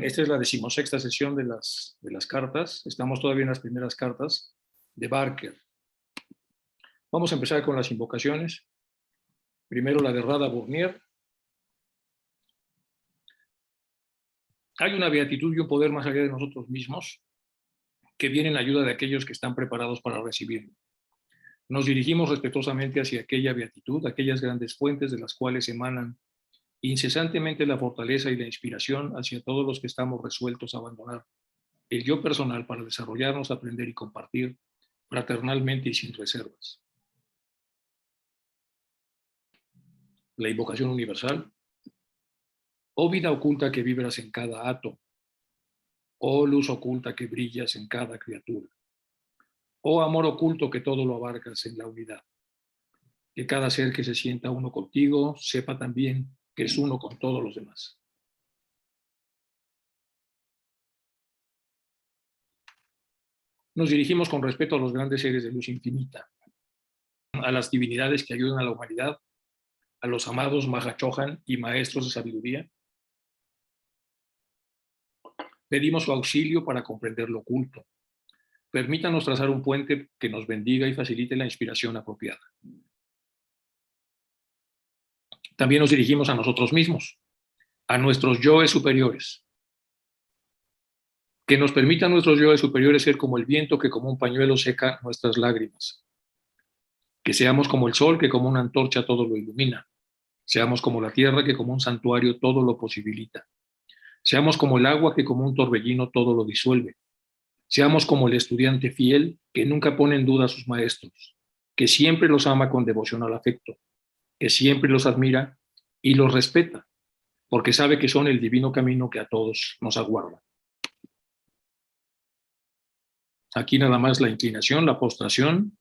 Esta es la 16ª sesión de las cartas. Estamos todavía en las primeras cartas de Barker. Vamos a empezar con las invocaciones. Primero la de Rada Burnier. Hay una beatitud y un poder más allá de nosotros mismos que viene en ayuda de aquellos que están preparados para recibirlo. Nos dirigimos respetuosamente hacia aquella beatitud, aquellas grandes fuentes de las cuales emanan incesantemente la fortaleza y la inspiración hacia todos los que estamos resueltos a abandonar el yo personal para desarrollarnos, aprender y compartir fraternalmente y sin reservas. La invocación universal. Oh vida oculta que vibras en cada átomo, oh luz oculta que brillas en cada criatura, oh amor oculto que todo lo abarcas en la unidad. Que cada ser que se sienta uno contigo sepa también que es uno con todos los demás. Nos dirigimos con respeto a los grandes seres de luz infinita, a las divinidades que ayudan a la humanidad, a los amados Mahachohan y maestros de sabiduría. Pedimos su auxilio para comprender lo oculto. Permítanos trazar un puente que nos bendiga y facilite la inspiración apropiada. También nos dirigimos a nosotros mismos, a nuestros yoes superiores. Que nos permitan nuestros yoes superiores ser como el viento que como un pañuelo seca nuestras lágrimas. Que seamos como el sol que como una antorcha todo lo ilumina. Seamos como la tierra que como un santuario todo lo posibilita. Seamos como el agua que como un torbellino todo lo disuelve. Seamos como el estudiante fiel que nunca pone en duda a sus maestros, que siempre los ama con devoción al afecto, que siempre los admira y los respeta, porque sabe que son el divino camino que a todos nos aguarda. Aquí nada más la inclinación, la postración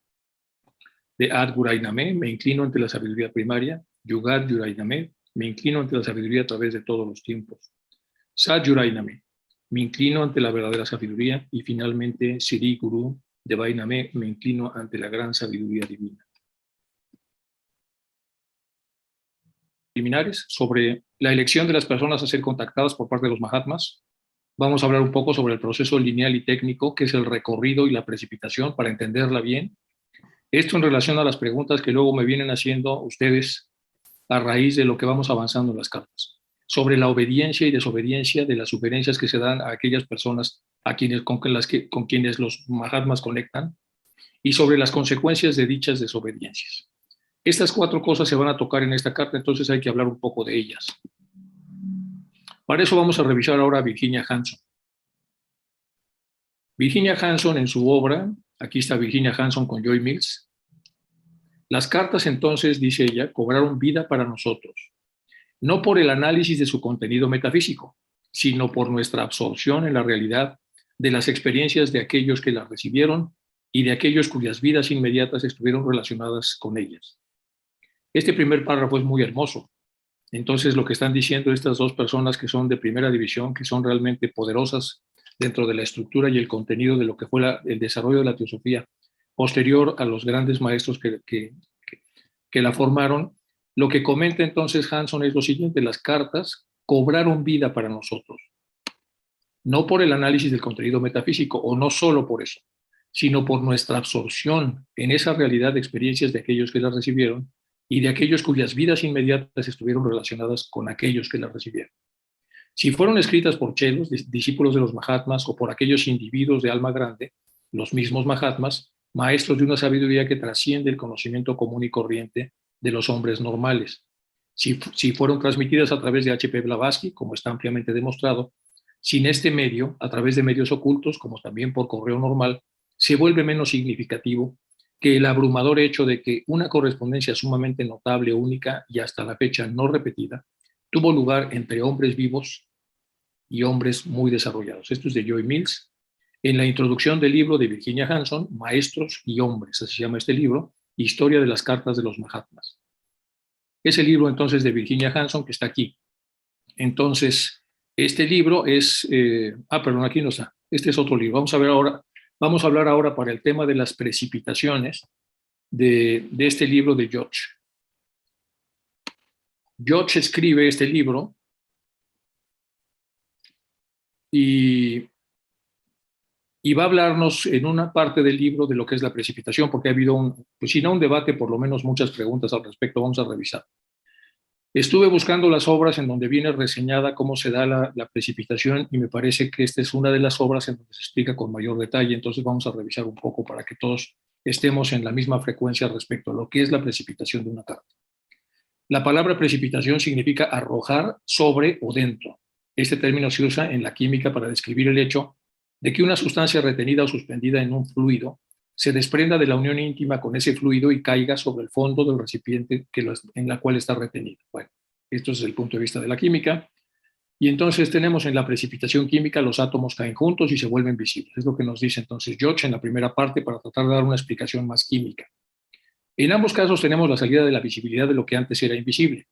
de Ad Gurainame, me inclino ante la sabiduría primaria. Yugad Yurainame, me inclino ante la sabiduría a través de todos los tiempos. Sat Yurainame, me inclino ante la verdadera sabiduría. Y finalmente, Siri Guru Devainame, me inclino ante la gran sabiduría divina. Preliminares sobre la elección de las personas a ser contactadas por parte de los Mahatmas. Vamos a hablar un poco sobre el proceso lineal y técnico, que es el recorrido y la precipitación, para entenderla bien. Esto en relación a las preguntas que luego me vienen haciendo ustedes a raíz de lo que vamos avanzando en las cartas, sobre la obediencia y desobediencia de las sugerencias que se dan a aquellas personas con quienes los Mahatmas conectan, y sobre las consecuencias de dichas desobediencias. Estas 4 cosas se van a tocar en esta carta, entonces hay que hablar un poco de ellas. Para eso vamos a revisar ahora a Virginia Hanson. Virginia Hanson en su obra, aquí está Virginia Hanson con Joy Mills. Las cartas entonces, dice ella, cobraron vida para nosotros, no por el análisis de su contenido metafísico, sino por nuestra absorción en la realidad de las experiencias de aquellos que las recibieron y de aquellos cuyas vidas inmediatas estuvieron relacionadas con ellas. Este primer párrafo es muy hermoso. Entonces, lo que están diciendo estas dos personas que son de primera división, que son realmente poderosas dentro de la estructura y el contenido de lo que fue el desarrollo de la teosofía posterior a los grandes maestros que la formaron, lo que comenta entonces Hanson es lo siguiente: las cartas cobraron vida para nosotros, no por el análisis del contenido metafísico, o no solo por eso, sino por nuestra absorción en esa realidad de experiencias de aquellos que las recibieron y de aquellos cuyas vidas inmediatas estuvieron relacionadas con aquellos que las recibieron. Si fueron escritas por chelos, discípulos de los Mahatmas, o por aquellos individuos de alma grande, los mismos Mahatmas, maestros de una sabiduría que trasciende el conocimiento común y corriente de los hombres normales. Si fueron transmitidas a través de H.P. Blavatsky, como está ampliamente demostrado, sin este medio, a través de medios ocultos, como también por correo normal, se vuelve menos significativo que el abrumador hecho de que una correspondencia sumamente notable, única y hasta la fecha no repetida, tuvo lugar entre hombres vivos y hombres muy desarrollados. Esto es de Joy Mills. En la introducción del libro de Virginia Hanson, Maestros y Hombres, así se llama este libro, Historia de las Cartas de los Mahatmas. Ese libro entonces de Virginia Hanson que está aquí. Entonces, este libro es, perdón, aquí no está. Este es otro libro. Vamos a hablar ahora para el tema de las precipitaciones de este libro de George. George escribe este libro y, y va a hablarnos en una parte del libro de lo que es la precipitación, porque ha habido, pues si no un debate, por lo menos muchas preguntas al respecto. Vamos a revisar. Estuve buscando las obras en donde viene reseñada cómo se da la precipitación y me parece que esta es una de las obras en donde se explica con mayor detalle, entonces vamos a revisar un poco para que todos estemos en la misma frecuencia respecto a lo que es la precipitación de una carta. La palabra precipitación significa arrojar sobre o dentro. Este término se usa en la química para describir el hecho de que una sustancia retenida o suspendida en un fluido se desprenda de la unión íntima con ese fluido y caiga sobre el fondo del recipiente en la cual está retenido. Bueno, esto es el punto de vista de la química. Y entonces tenemos en la precipitación química los átomos caen juntos y se vuelven visibles. Es lo que nos dice entonces George en la primera parte para tratar de dar una explicación más química. En ambos casos tenemos la salida de la visibilidad de lo que antes era invisible.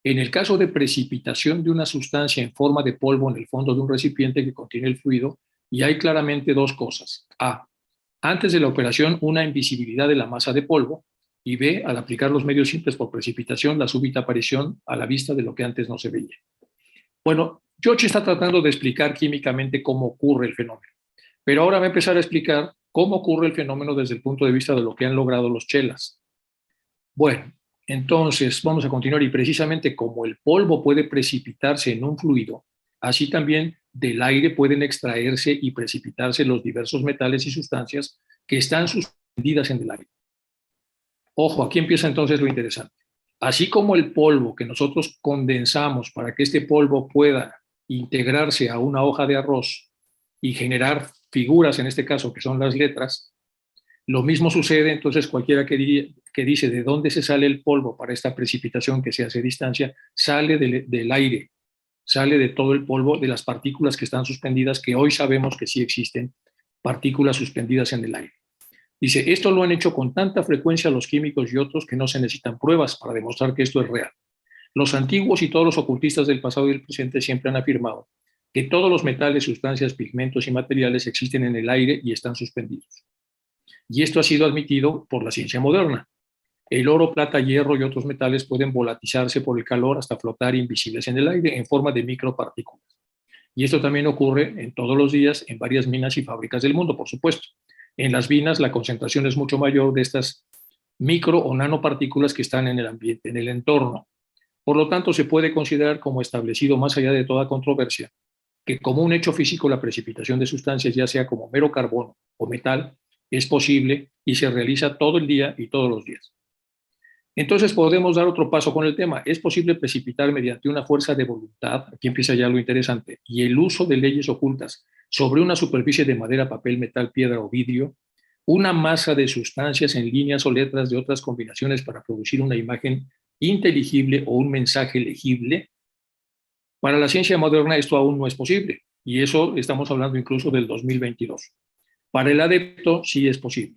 En el caso de precipitación de una sustancia en forma de polvo en el fondo de un recipiente que contiene el fluido, y hay claramente dos cosas. A, antes de la operación, una invisibilidad de la masa de polvo, y B, al aplicar los medios simples por precipitación, la súbita aparición a la vista de lo que antes no se veía. Bueno, George está tratando de explicar químicamente cómo ocurre el fenómeno, pero ahora va a empezar a explicar cómo ocurre el fenómeno desde el punto de vista de lo que han logrado los chelas. Bueno, entonces vamos a continuar, y precisamente como el polvo puede precipitarse en un fluido, así también del aire pueden extraerse y precipitarse los diversos metales y sustancias que están suspendidas en el aire. Ojo, aquí empieza entonces lo interesante. Así como el polvo que nosotros condensamos para que este polvo pueda integrarse a una hoja de arroz y generar figuras, en este caso que son las letras, lo mismo sucede entonces cualquiera que dice de dónde se sale el polvo para esta precipitación que se hace a distancia, sale del aire, sale de todo el polvo, de las partículas que están suspendidas, que hoy sabemos que sí existen partículas suspendidas en el aire. Dice, esto lo han hecho con tanta frecuencia los químicos y otros que no se necesitan pruebas para demostrar que esto es real. Los antiguos y todos los ocultistas del pasado y del presente siempre han afirmado que todos los metales, sustancias, pigmentos y materiales existen en el aire y están suspendidos. Y esto ha sido admitido por la ciencia moderna. El oro, plata, hierro y otros metales pueden volatilizarse por el calor hasta flotar invisibles en el aire en forma de micropartículas. Y esto también ocurre en todos los días en varias minas y fábricas del mundo, por supuesto. En las minas la concentración es mucho mayor de estas micro o nanopartículas que están en el ambiente, en el entorno. Por lo tanto, se puede considerar como establecido más allá de toda controversia que como un hecho físico la precipitación de sustancias, ya sea como mero carbono o metal, es posible y se realiza todo el día y todos los días. Entonces podemos dar otro paso con el tema. Es posible precipitar mediante una fuerza de voluntad, aquí empieza ya lo interesante, y el uso de leyes ocultas sobre una superficie de madera, papel, metal, piedra o vidrio, una masa de sustancias en líneas o letras de otras combinaciones para producir una imagen inteligible o un mensaje legible. Para la ciencia moderna esto aún no es posible, y eso estamos hablando incluso del 2022. Para el adepto sí es posible,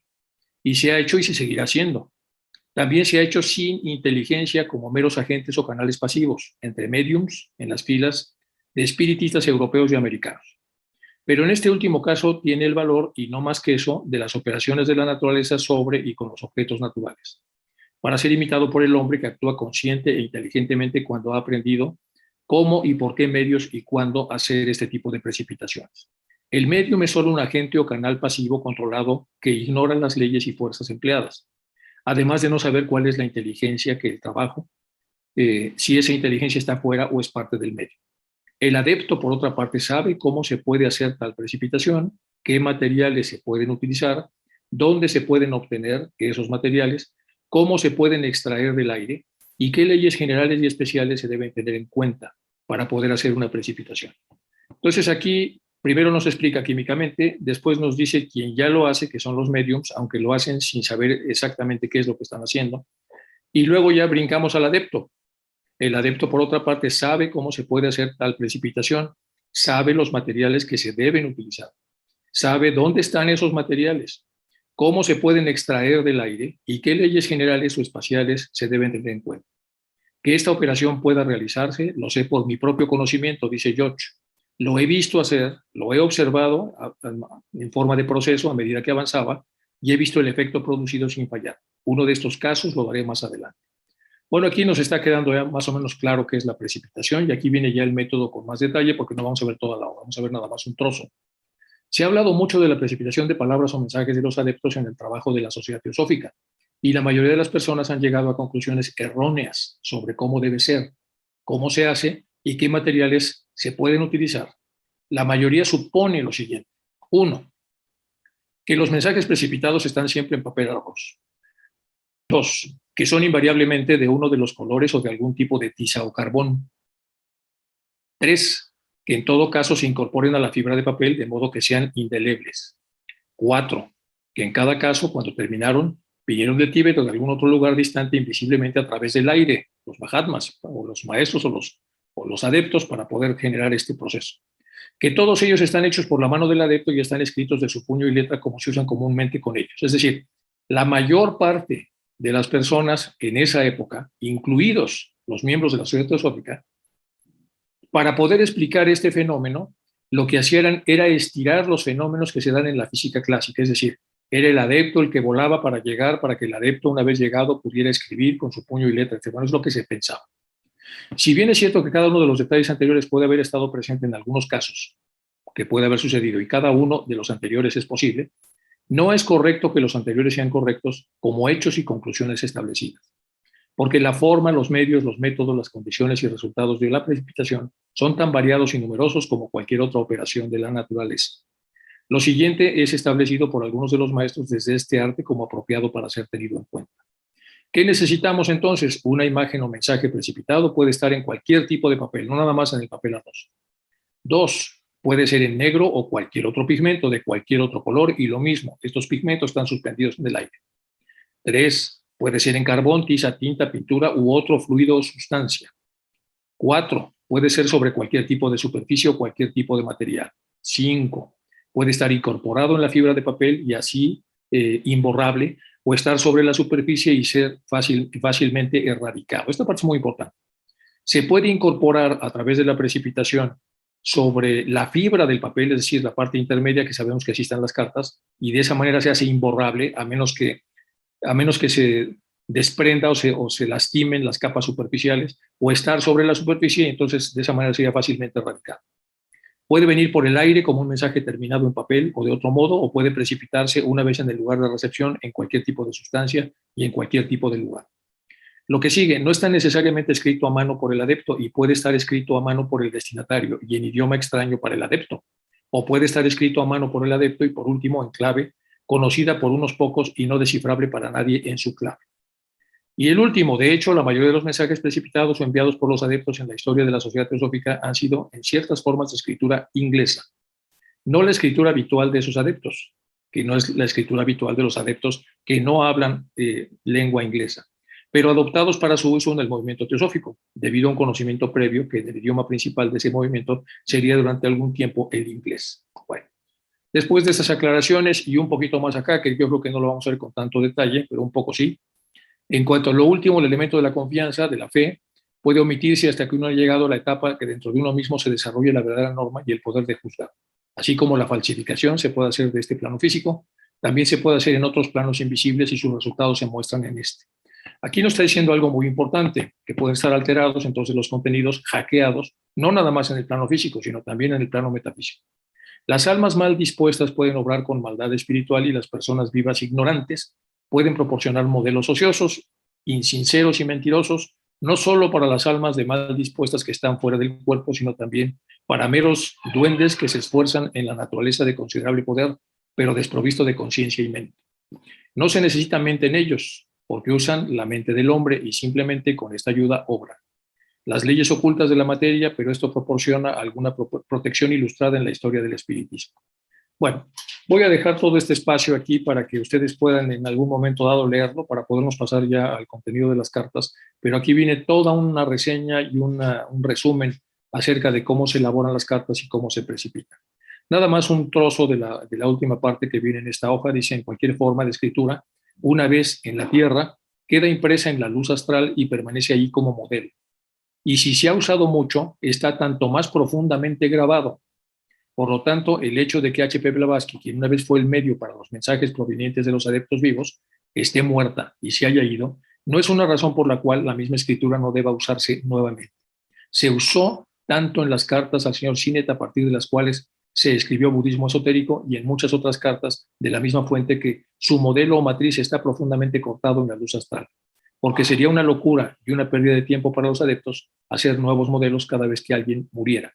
y se ha hecho y se seguirá haciendo. También se ha hecho sin inteligencia como meros agentes o canales pasivos, entre mediums en las filas de espiritistas europeos y americanos. Pero en este último caso tiene el valor, y no más que eso, de las operaciones de la naturaleza sobre y con los objetos naturales, para ser imitado por el hombre que actúa consciente e inteligentemente cuando ha aprendido cómo y por qué medios y cuándo hacer este tipo de precipitaciones. El medium es solo un agente o canal pasivo controlado que ignora las leyes y fuerzas empleadas, además de no saber cuál es la inteligencia que el trabajo, si esa inteligencia está fuera o es parte del medio. El adepto, por otra parte, sabe cómo se puede hacer tal precipitación, qué materiales se pueden utilizar, dónde se pueden obtener esos materiales, cómo se pueden extraer del aire y qué leyes generales y especiales se deben tener en cuenta para poder hacer una precipitación. Entonces aquí primero nos explica químicamente, después nos dice quién ya lo hace, que son los mediums, aunque lo hacen sin saber exactamente qué es lo que están haciendo, y luego ya brincamos al adepto. El adepto, por otra parte, sabe cómo se puede hacer tal precipitación, sabe los materiales que se deben utilizar, sabe dónde están esos materiales, cómo se pueden extraer del aire y qué leyes generales o espaciales se deben tener en cuenta. Que esta operación pueda realizarse, lo sé por mi propio conocimiento, dice George. Lo he visto hacer, lo he observado en forma de proceso a medida que avanzaba y he visto el efecto producido sin fallar. Uno de estos casos lo daré más adelante. Bueno, aquí nos está quedando ya más o menos claro qué es la precipitación y aquí viene ya el método con más detalle porque no vamos a ver toda la obra, vamos a ver nada más un trozo. Se ha hablado mucho de la precipitación de palabras o mensajes de los adeptos en el trabajo de la sociedad teosófica y la mayoría de las personas han llegado a conclusiones erróneas sobre cómo debe ser, cómo se hace y qué materiales se pueden utilizar. La mayoría supone lo siguiente. Uno, que los mensajes precipitados están siempre en papel arroz. Dos, que son invariablemente de uno de los colores o de algún tipo de tiza o carbón. Tres, que en todo caso se incorporen a la fibra de papel de modo que sean indelebles. Cuatro, que en cada caso, cuando terminaron, vinieron de Tíbet o de algún otro lugar distante invisiblemente a través del aire, los Mahatmas, o los maestros o los adeptos para poder generar este proceso. Que todos ellos están hechos por la mano del adepto y están escritos de su puño y letra como se usan comúnmente con ellos. Es decir, la mayor parte de las personas en esa época, incluidos los miembros de la sociedad teosófica, para poder explicar este fenómeno, lo que hacían era estirar los fenómenos que se dan en la física clásica, es decir, era el adepto el que volaba para llegar, para que el adepto, una vez llegado, pudiera escribir con su puño y letra, etc. Bueno, es lo que se pensaba. Si bien es cierto que cada uno de los detalles anteriores puede haber estado presente en algunos casos, que puede haber sucedido, y cada uno de los anteriores es posible, no es correcto que los anteriores sean correctos como hechos y conclusiones establecidas, porque la forma, los medios, los métodos, las condiciones y resultados de la precipitación son tan variados y numerosos como cualquier otra operación de la naturaleza. Lo siguiente es establecido por algunos de los maestros desde este arte como apropiado para ser tenido en cuenta. ¿Qué necesitamos entonces? Una imagen o mensaje precipitado puede estar en cualquier tipo de papel, no nada más en el papel arroz. Dos, puede ser en negro o cualquier otro pigmento de cualquier otro color y lo mismo, estos pigmentos están suspendidos en el aire. Tres, puede ser en carbón, tiza, tinta, pintura u otro fluido o sustancia. Cuatro, puede ser sobre cualquier tipo de superficie o cualquier tipo de material. Cinco, puede estar incorporado en la fibra de papel y así imborrable o estar sobre la superficie y ser fácilmente erradicado. Esta parte es muy importante. Se puede incorporar a través de la precipitación sobre la fibra del papel, es decir, la parte intermedia que sabemos que así están las cartas, y de esa manera se hace imborrable a menos que se desprenda o se lastimen las capas superficiales o estar sobre la superficie y entonces de esa manera sería fácilmente erradicado. Puede venir por el aire como un mensaje terminado en papel o de otro modo, o puede precipitarse una vez en el lugar de recepción en cualquier tipo de sustancia y en cualquier tipo de lugar. Lo que sigue no está necesariamente escrito a mano por el adepto y puede estar escrito a mano por el destinatario y en idioma extraño para el adepto, o puede estar escrito a mano por el adepto y por último en clave conocida por unos pocos y no descifrable para nadie en su clave. Y el último, de hecho, la mayoría de los mensajes precipitados o enviados por los adeptos en la historia de la sociedad teosófica han sido en ciertas formas de escritura inglesa, no la escritura habitual de esos adeptos, que no es la escritura habitual de los adeptos que no hablan lengua inglesa, pero adoptados para su uso en el movimiento teosófico, debido a un conocimiento previo que del idioma principal de ese movimiento sería durante algún tiempo el inglés. Bueno, después de estas aclaraciones y un poquito más acá, que yo creo que no lo vamos a ver con tanto detalle, pero un poco sí. En cuanto a lo último, el elemento de la confianza, de la fe, puede omitirse hasta que uno ha llegado a la etapa que dentro de uno mismo se desarrolle la verdadera norma y el poder de juzgar. Así como la falsificación se puede hacer de este plano físico, también se puede hacer en otros planos invisibles y sus resultados se muestran en este. Aquí nos está diciendo algo muy importante, que pueden estar alterados entonces los contenidos hackeados, no nada más en el plano físico, sino también en el plano metafísico. Las almas mal dispuestas pueden obrar con maldad espiritual y las personas vivas ignorantes pueden proporcionar modelos ociosos, insinceros y mentirosos, no solo para las almas de mal dispuestas que están fuera del cuerpo, sino también para meros duendes que se esfuerzan en la naturaleza de considerable poder, pero desprovisto de conciencia y mente. No se necesita mente en ellos, porque usan la mente del hombre y simplemente con esta ayuda obran. Las leyes ocultas de la materia, pero esto proporciona alguna protección ilustrada en la historia del espiritismo. Bueno, voy a dejar todo este espacio aquí para que ustedes puedan en algún momento dado leerlo, para podernos pasar ya al contenido de las cartas, pero aquí viene toda una reseña y un resumen acerca de cómo se elaboran las cartas y cómo se precipitan. Nada más un trozo de la última parte que viene en esta hoja, dice: en cualquier forma de escritura, una vez en la Tierra, queda impresa en la luz astral y permanece ahí como modelo. Y si se ha usado mucho, está tanto más profundamente grabado. Por lo tanto, el hecho de que H.P. Blavatsky, quien una vez fue el medio para los mensajes provenientes de los adeptos vivos, esté muerta y se haya ido, No es una razón por la cual la misma escritura no deba usarse nuevamente. Se usó tanto en las cartas al señor Sinet, a partir de las cuales se escribió budismo esotérico, y en muchas otras cartas de la misma fuente, que su modelo o matriz está profundamente cortado en la luz astral, porque sería una locura y una pérdida de tiempo para los adeptos hacer nuevos modelos cada vez que alguien muriera.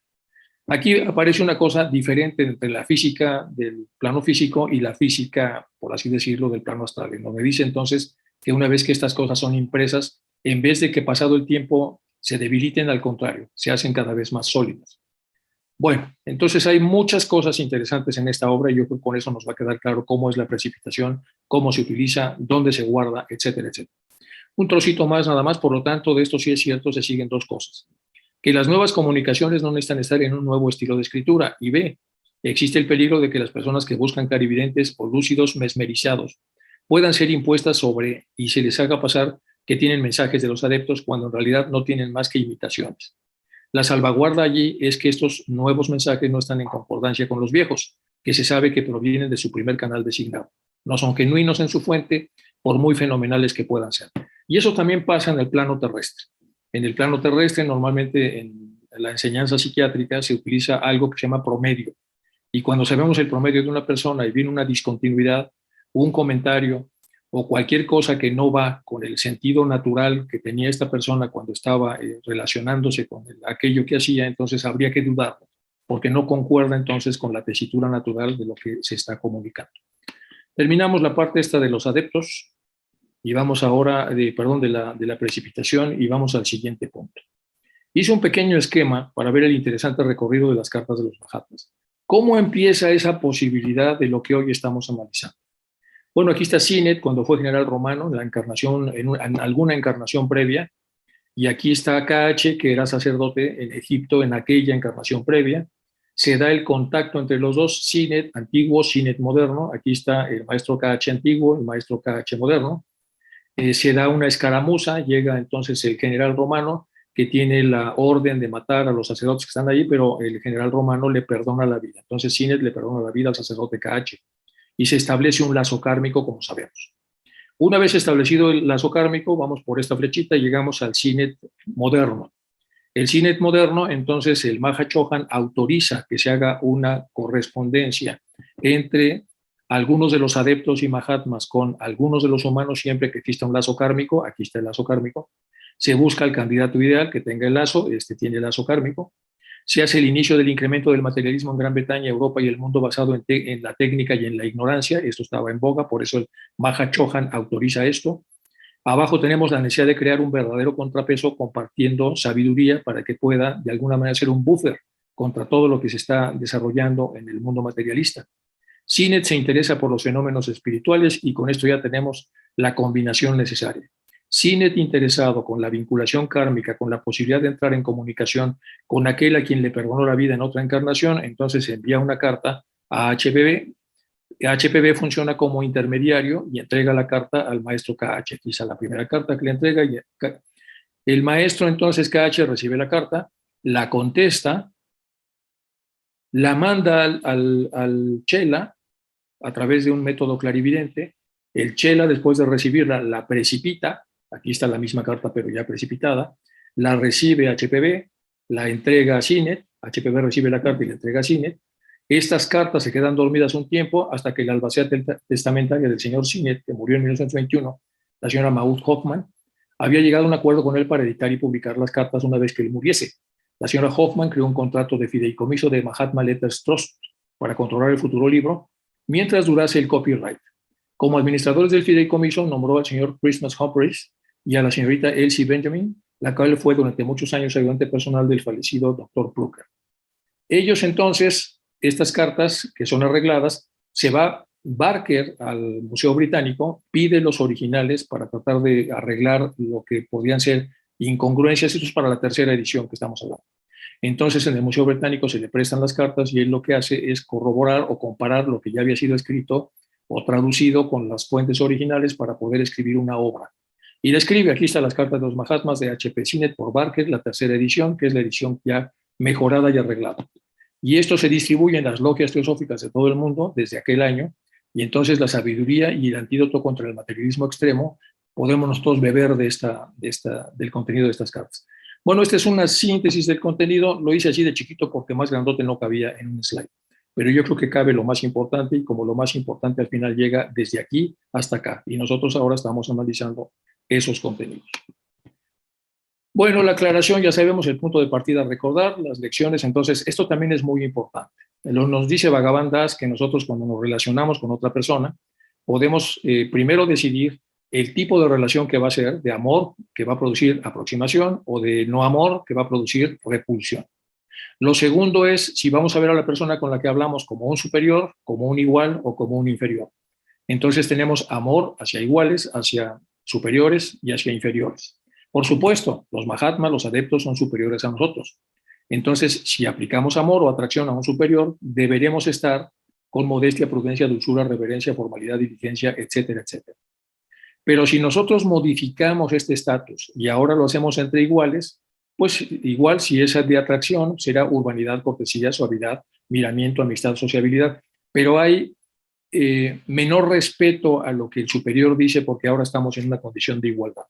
Aquí aparece una cosa diferente entre la física del plano físico y la física, por así decirlo, del plano astral, en donde dice entonces que una vez que estas cosas son impresas, en vez de que pasado el tiempo se debiliten, al contrario, se hacen cada vez más sólidas. Bueno, entonces hay muchas cosas interesantes en esta obra y yo creo que con eso nos va a quedar claro cómo es la precipitación, cómo se utiliza, dónde se guarda, etcétera, etcétera. Un trocito más nada más, por lo tanto, de esto sí es cierto, se siguen dos cosas. Que las nuevas comunicaciones no necesitan estar en un nuevo estilo de escritura. Y B, existe el peligro de que las personas que buscan clarividentes o lúcidos mesmerizados puedan ser impuestas sobre y se les haga pasar que tienen mensajes de los adeptos cuando en realidad no tienen más que imitaciones. La salvaguarda allí es que estos nuevos mensajes no están en concordancia con los viejos, que se sabe que provienen de su primer canal designado. No son genuinos en su fuente, por muy fenomenales que puedan ser. Y eso también pasa en el plano terrestre. En el plano terrestre, normalmente en la enseñanza psiquiátrica se utiliza algo que se llama promedio. Y cuando sabemos el promedio de una persona y viene una discontinuidad, un comentario o cualquier cosa que no va con el sentido natural que tenía esta persona cuando estaba relacionándose con aquello que hacía, entonces habría que dudar, porque no concuerda entonces con la tesitura natural de lo que se está comunicando. Terminamos la parte esta de los adeptos y vamos ahora, de la precipitación, y vamos al siguiente punto. Hice un pequeño esquema para ver el interesante recorrido de las cartas de los Mahatmas. ¿Cómo empieza esa posibilidad de lo que hoy estamos analizando? Bueno, aquí está Sinet cuando fue general romano, en la encarnación, en alguna encarnación previa, y aquí está KH, que era sacerdote en Egipto en aquella encarnación previa. Se da el contacto entre los dos, Sinet antiguo, Sinet moderno. Aquí está el maestro KH antiguo, el maestro KH moderno. Se da una escaramuza, llega entonces el general romano que tiene la orden de matar a los sacerdotes que están allí, pero el general romano le perdona la vida. Entonces Sinet le perdona la vida al sacerdote KH y se establece un lazo kármico, como sabemos. Una vez establecido el lazo kármico, vamos por esta flechita y llegamos al Sinet moderno. El Sinet moderno, entonces el Maha Chohan autoriza que se haga una correspondencia entre algunos de los adeptos y Mahatmas con algunos de los humanos, siempre que exista un lazo kármico. Aquí está el lazo kármico. Se busca el candidato ideal que tenga el lazo, este tiene el lazo kármico. Se hace el inicio del incremento del materialismo en Gran Bretaña, Europa y el mundo basado en la técnica y en la ignorancia. Esto estaba en boga, por eso el Maha Chohan autoriza esto. Abajo tenemos la necesidad de crear un verdadero contrapeso compartiendo sabiduría para que pueda de alguna manera ser un buffer contra todo lo que se está desarrollando en el mundo materialista. Sinet se interesa por los fenómenos espirituales y con esto ya tenemos la combinación necesaria. Sinet interesado con la vinculación kármica, con la posibilidad de entrar en comunicación con aquel a quien le perdonó la vida en otra encarnación, entonces envía una carta a HPB. HPB funciona como intermediario y entrega la carta al maestro KH. Quizá la primera carta que le entrega. Y el maestro entonces KH recibe la carta, la contesta, la manda al Chela a través de un método clarividente. El Chela, después de recibirla, la precipita. Aquí está la misma carta, pero ya precipitada. La recibe HPB, la entrega a Sinet. HPB recibe la carta y la entrega a Sinet. Estas cartas se quedan dormidas un tiempo hasta que la albacea testamentaria del señor Sinet, que murió en 1921, la señora Maud Hoffman, había llegado a un acuerdo con él para editar y publicar las cartas una vez que él muriese. La señora Hoffman creó un contrato de fideicomiso de Mahatma Letters Trust para controlar el futuro libro mientras durase el copyright. Como administradores del fideicomiso nombró al señor Christmas Humphreys y a la señorita Elsie Benjamin, la cual fue durante muchos años ayudante personal del fallecido Dr. Plucker. Ellos entonces, estas cartas que son arregladas, se va Barker al Museo Británico, pide los originales para tratar de arreglar lo que podían ser incongruencias. Esto es para la tercera edición que estamos hablando. Entonces en el Museo Británico se le prestan las cartas y él lo que hace es corroborar o comparar lo que ya había sido escrito o traducido con las fuentes originales para poder escribir una obra. Y la escribe, aquí están las cartas de los Mahatmas de H.P. Sinet por Barker, la tercera edición, que es la edición ya mejorada y arreglada. Y esto se distribuye en las logias teosóficas de todo el mundo desde aquel año, y entonces la sabiduría y el antídoto contra el materialismo extremo podemos nosotros beber del contenido de estas cartas. Bueno, esta es una síntesis del contenido, lo hice así de chiquito porque más grandote no cabía en un slide, pero yo creo que cabe lo más importante y como lo más importante al final llega desde aquí hasta acá y nosotros ahora estamos analizando esos contenidos. Bueno, la aclaración, ya sabemos el punto de partida, recordar las lecciones, entonces esto también es muy importante. Nos dice Bhagavan Das que nosotros cuando nos relacionamos con otra persona, podemos primero decidir el tipo de relación que va a ser, de amor, que va a producir aproximación, o de no amor, que va a producir repulsión. Lo segundo es si vamos a ver a la persona con la que hablamos como un superior, como un igual o como un inferior. Entonces tenemos amor hacia iguales, hacia superiores y hacia inferiores. Por supuesto, los Mahatmas, los adeptos, son superiores a nosotros. Entonces, si aplicamos amor o atracción a un superior, deberemos estar con modestia, prudencia, dulzura, reverencia, formalidad, diligencia, etcétera, etcétera. Pero si nosotros modificamos este estatus y ahora lo hacemos entre iguales, pues igual si es de atracción, será urbanidad, cortesía, suavidad, miramiento, amistad, sociabilidad. Pero hay menor respeto a lo que el superior dice porque ahora estamos en una condición de igualdad.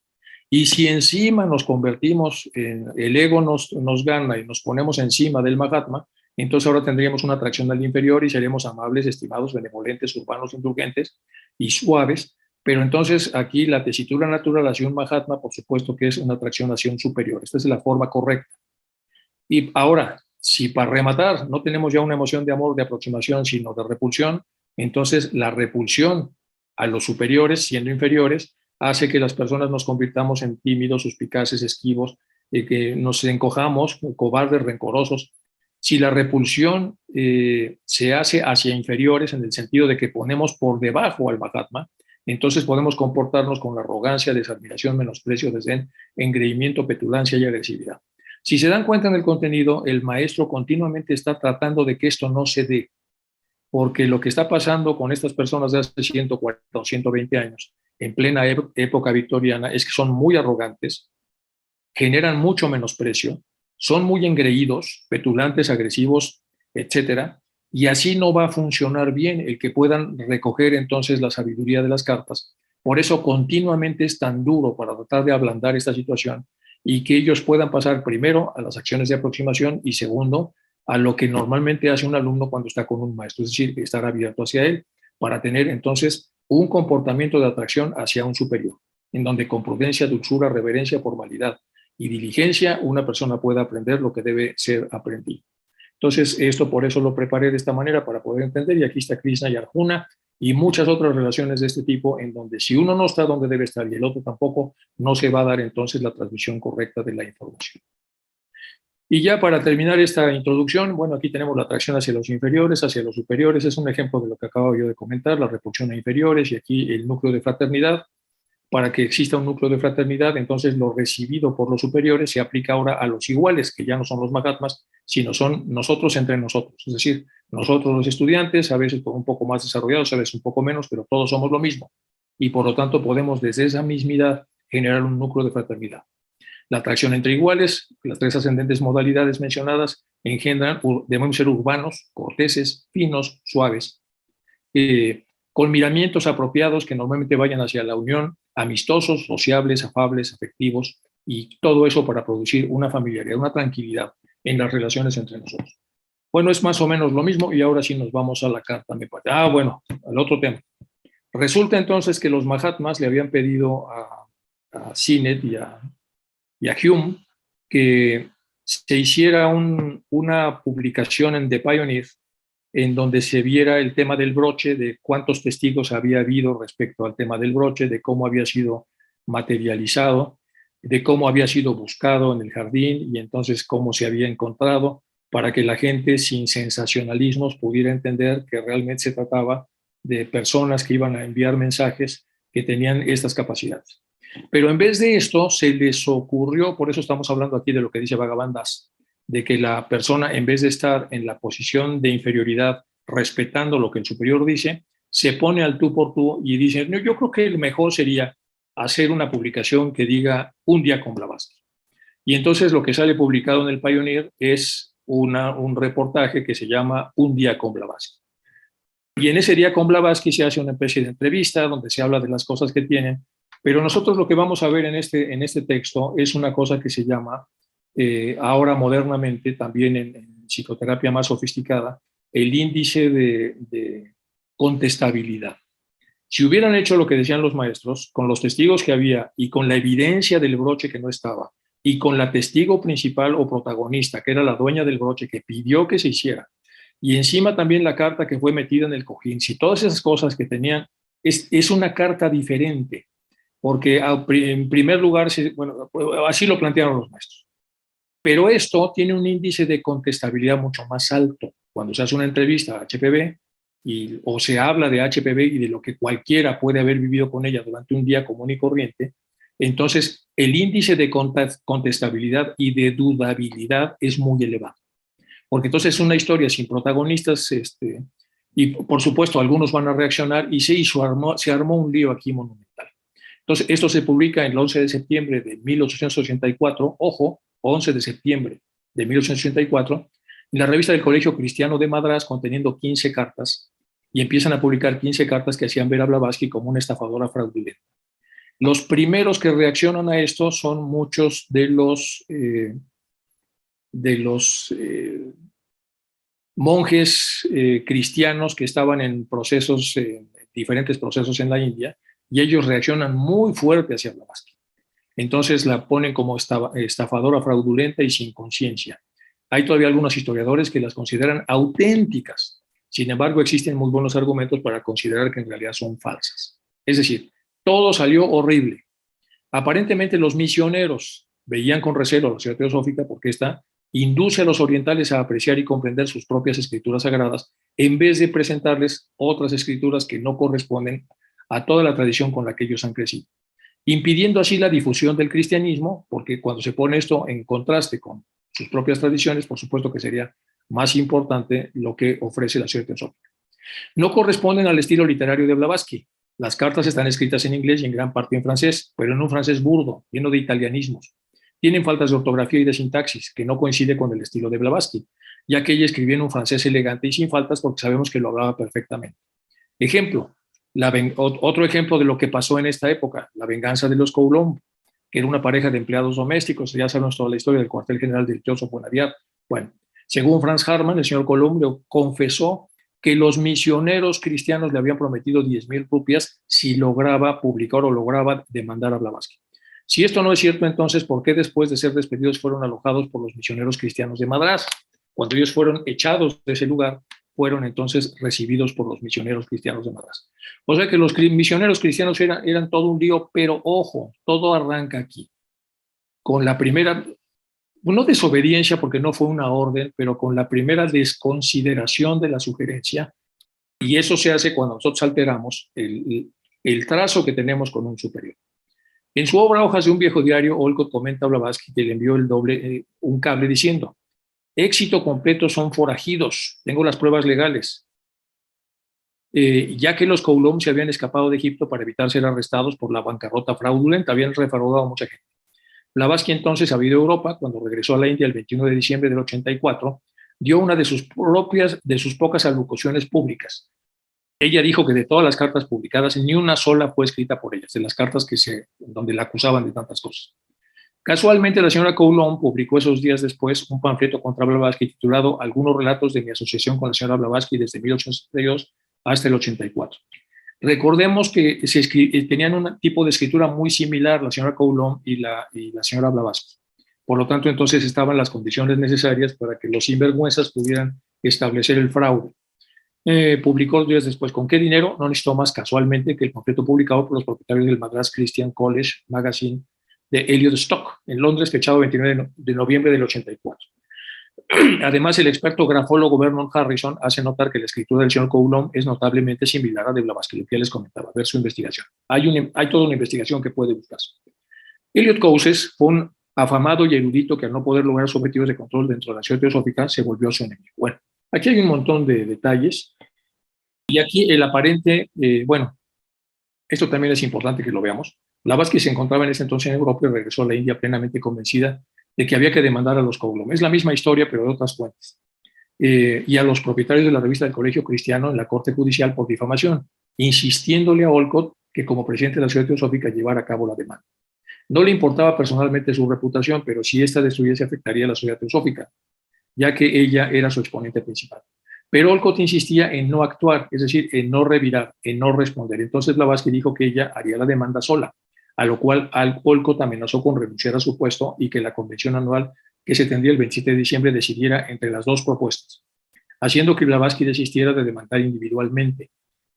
Y si encima nos convertimos, el ego nos gana y nos ponemos encima del Mahatma, entonces ahora tendríamos una atracción al inferior y seremos amables, estimados, benevolentes, urbanos, indulgentes y suaves. Pero entonces aquí la tesitura natural hacia un Mahatma, por supuesto que es una atracción hacia un superior. Esta es la forma correcta. Y ahora, si para rematar no tenemos ya una emoción de amor, de aproximación, sino de repulsión, entonces la repulsión a los superiores, siendo inferiores, hace que las personas nos convirtamos en tímidos, suspicaces, esquivos, que nos encojamos, cobardes, rencorosos. Si la repulsión se hace hacia inferiores en el sentido de que ponemos por debajo al Mahatma, entonces podemos comportarnos con la arrogancia, desadmiración, menosprecio, desdén, engreimiento, petulancia y agresividad. Si se dan cuenta en el contenido, el maestro continuamente está tratando de que esto no se dé, porque lo que está pasando con estas personas de hace 140 o 120 años, en plena época victoriana, es que son muy arrogantes, generan mucho menosprecio, son muy engreídos, petulantes, agresivos, etcétera, y así no va a funcionar bien el que puedan recoger entonces la sabiduría de las cartas. Por eso continuamente es tan duro para tratar de ablandar esta situación y que ellos puedan pasar primero a las acciones de aproximación y segundo a lo que normalmente hace un alumno cuando está con un maestro, es decir, estar abierto hacia él para tener entonces un comportamiento de atracción hacia un superior, en donde con prudencia, dulzura, reverencia, formalidad y diligencia una persona pueda aprender lo que debe ser aprendido. Entonces, esto por eso lo preparé de esta manera para poder entender, y aquí está Krishna y Arjuna y muchas otras relaciones de este tipo en donde si uno no está donde debe estar y el otro tampoco, no se va a dar entonces la transmisión correcta de la información. Y ya para terminar esta introducción, bueno, aquí tenemos la atracción hacia los inferiores, hacia los superiores, es un ejemplo de lo que acabo yo de comentar, la repulsión a inferiores y aquí el núcleo de fraternidad. Para que exista un núcleo de fraternidad, entonces lo recibido por los superiores se aplica ahora a los iguales, que ya no son los Mahatmas, sino son nosotros entre nosotros. Es decir, nosotros los estudiantes, a veces un poco más desarrollados, a veces un poco menos, pero todos somos lo mismo. Y por lo tanto podemos desde esa mismidad generar un núcleo de fraternidad. La atracción entre iguales, las tres ascendentes modalidades mencionadas, engendran, debemos ser urbanos, corteses, finos, suaves, con miramientos apropiados que normalmente vayan hacia la unión, amistosos, sociables, afables, afectivos, y todo eso para producir una familiaridad, una tranquilidad en las relaciones entre nosotros. Bueno, es más o menos lo mismo y ahora sí nos vamos a la carta, me parece. Bueno, al otro tema. Resulta entonces que los Mahatmas le habían pedido a Sinnett y a Hume que se hiciera una publicación en The Pioneer en donde se viera el tema del broche, de cuántos testigos había habido respecto al tema del broche, de cómo había sido materializado, de cómo había sido buscado en el jardín y entonces cómo se había encontrado, para que la gente sin sensacionalismos pudiera entender que realmente se trataba de personas que iban a enviar mensajes que tenían estas capacidades. Pero en vez de esto, se les ocurrió, por eso estamos hablando aquí de lo que dice Bhagavan Das, de que la persona, en vez de estar en la posición de inferioridad, respetando lo que el superior dice, se pone al tú por tú y dice, no, yo creo que lo mejor sería hacer una publicación que diga un día con Blavatsky. Y entonces lo que sale publicado en el Pioneer es un reportaje que se llama Un día con Blavatsky. Y en ese día con Blavatsky se hace una especie de entrevista donde se habla de las cosas que tienen Pero nosotros lo que vamos a ver en este texto es una cosa que se llama, ahora modernamente, también en psicoterapia más sofisticada, el índice de contestabilidad. Si hubieran hecho lo que decían los maestros, con los testigos que había y con la evidencia del broche que no estaba, y con la testigo principal o protagonista, que era la dueña del broche, que pidió que se hiciera, y encima también la carta que fue metida en el cojín, si todas esas cosas que tenían, es una carta diferente, porque en primer lugar, bueno, así lo plantearon los maestros. Pero esto tiene un índice de contestabilidad mucho más alto. Cuando se hace una entrevista a HPV o se habla de HPV y de lo que cualquiera puede haber vivido con ella durante un día común y corriente, entonces el índice de contestabilidad y de dudabilidad es muy elevado. Porque entonces es una historia sin protagonistas, y por supuesto algunos van a reaccionar y se armó un lío aquí monumental. Entonces, esto se publica el 11 de septiembre de 1884, ojo, 11 de septiembre de 1884, en la revista del Colegio Cristiano de Madrás, conteniendo 15 cartas, y empiezan a publicar 15 cartas que hacían ver a Blavatsky como una estafadora fraudulenta. Los primeros que reaccionan a esto son muchos de los monjes cristianos que estaban en procesos, diferentes procesos en la India, y ellos reaccionan muy fuerte hacia Blavatsky. Entonces la ponen como estafadora fraudulenta y sin conciencia. Hay todavía algunos historiadores que las consideran auténticas. Sin embargo, existen muy buenos argumentos para considerar que en realidad son falsas. Es decir, todo salió horrible. Aparentemente los misioneros veían con recelo la sociedad teosófica porque esta induce a los orientales a apreciar y comprender sus propias escrituras sagradas en vez de presentarles otras escrituras que no corresponden a toda la tradición con la que ellos han crecido, impidiendo así la difusión del cristianismo, porque cuando se pone esto en contraste con sus propias tradiciones, por supuesto que sería más importante lo que ofrece la sociedad teosófica. No corresponden al estilo literario de Blavatsky. Las cartas están escritas en inglés y en gran parte en francés, pero en un francés burdo, lleno de italianismos. Tienen faltas de ortografía y de sintaxis, que no coincide con el estilo de Blavatsky, ya que ella escribía en un francés elegante y sin faltas porque sabemos que lo hablaba perfectamente. Ejemplo, otro ejemplo de lo que pasó en esta época, la venganza de los Coulomb, que era una pareja de empleados domésticos, ya sabemos toda la historia del cuartel general del Teoso Bonadiat. Bueno, según Franz Hartmann, el señor Coulomb confesó que los misioneros cristianos le habían prometido 10,000 rupias si lograba publicar o lograba demandar a Blavatsky. Si esto no es cierto, entonces, ¿por qué después de ser despedidos fueron alojados por los misioneros cristianos de Madrás? Cuando ellos fueron echados de ese lugar, fueron entonces recibidos por los misioneros cristianos de Madrás. O sea que los misioneros cristianos eran todo un lío, pero ojo, todo arranca aquí. Con la primera, no desobediencia porque no fue una orden, pero con la primera desconsideración de la sugerencia, y eso se hace cuando nosotros alteramos el trazo que tenemos con un superior. En su obra Hojas de un viejo diario, Olcott comenta a Blavatsky que le envió un cable diciendo: éxito completo son forajidos, tengo las pruebas legales. Ya que los Coulomb se habían escapado de Egipto para evitar ser arrestados por la bancarrota fraudulenta, habían defraudado a mucha gente. Blavatsky entonces, habido Europa, cuando regresó a la India el 21 de diciembre del 84, dio una de sus pocas alocuciones públicas. Ella dijo que de todas las cartas publicadas, ni una sola fue escrita por ellas, de las cartas donde la acusaban de tantas cosas. Casualmente, la señora Coulomb publicó esos días después un panfleto contra Blavatsky titulado Algunos relatos de mi asociación con la señora Blavatsky desde 1862 hasta el 84. Recordemos que tenían un tipo de escritura muy similar la señora Coulomb y la señora Blavatsky. Por lo tanto, entonces estaban las condiciones necesarias para que los sinvergüenzas pudieran establecer el fraude. Publicó días después. ¿Con qué dinero? No necesitó más casualmente que el panfleto publicado por los propietarios del Madras Christian College Magazine de Eliot Stock en Londres, fechado 29 de noviembre del 84. Además, el experto grafólogo Vernon Harrison hace notar que la escritura del señor Coulomb es notablemente similar a de Blavatsky, lo que les comentaba, ver su investigación. Hay toda una investigación que puede buscarse. Eliot Cousses fue un afamado y erudito que al no poder lograr sus objetivos de control dentro de la sociedad teosófica se volvió su enemigo. Bueno, aquí hay un montón de detalles y aquí el aparente, bueno, esto también es importante que lo veamos. Blavatsky se encontraba en ese entonces en Europa y regresó a la India plenamente convencida de que había que demandar a los Coulomb. Es la misma historia, pero de otras fuentes. Y a los propietarios de la revista del Colegio Cristiano en la Corte Judicial por difamación, insistiéndole a Olcott que como presidente de la Sociedad Teosófica llevara a cabo la demanda. No le importaba personalmente su reputación, pero si esta destruyese afectaría a la Sociedad Teosófica, ya que ella era su exponente principal. Pero Olcott insistía en no actuar, es decir, en no revirar, en no responder. Entonces Blavatsky dijo que ella haría la demanda sola, a lo cual Olcott amenazó con renunciar a su puesto y que la convención anual que se tendría el 27 de diciembre decidiera entre las dos propuestas, haciendo que Blavatsky desistiera de demandar individualmente.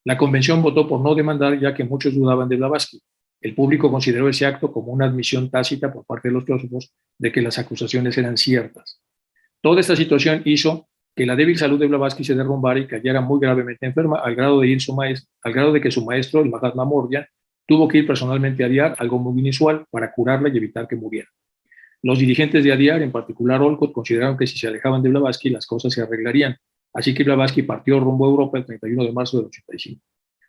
La convención votó por no demandar, ya que muchos dudaban de Blavatsky. El público consideró ese acto como una admisión tácita por parte de los teósofos de que las acusaciones eran ciertas. Toda esta situación hizo que la débil salud de Blavatsky se derrumbara y cayera muy gravemente enferma, al grado de que su maestro, el Mahatma Morya, tuvo que ir personalmente a Adyar, algo muy inusual, para curarla y evitar que muriera. Los dirigentes de Adyar, en particular Olcott, consideraron que si se alejaban de Blavatsky, las cosas se arreglarían. Así que Blavatsky partió rumbo a Europa el 31 de marzo del 85,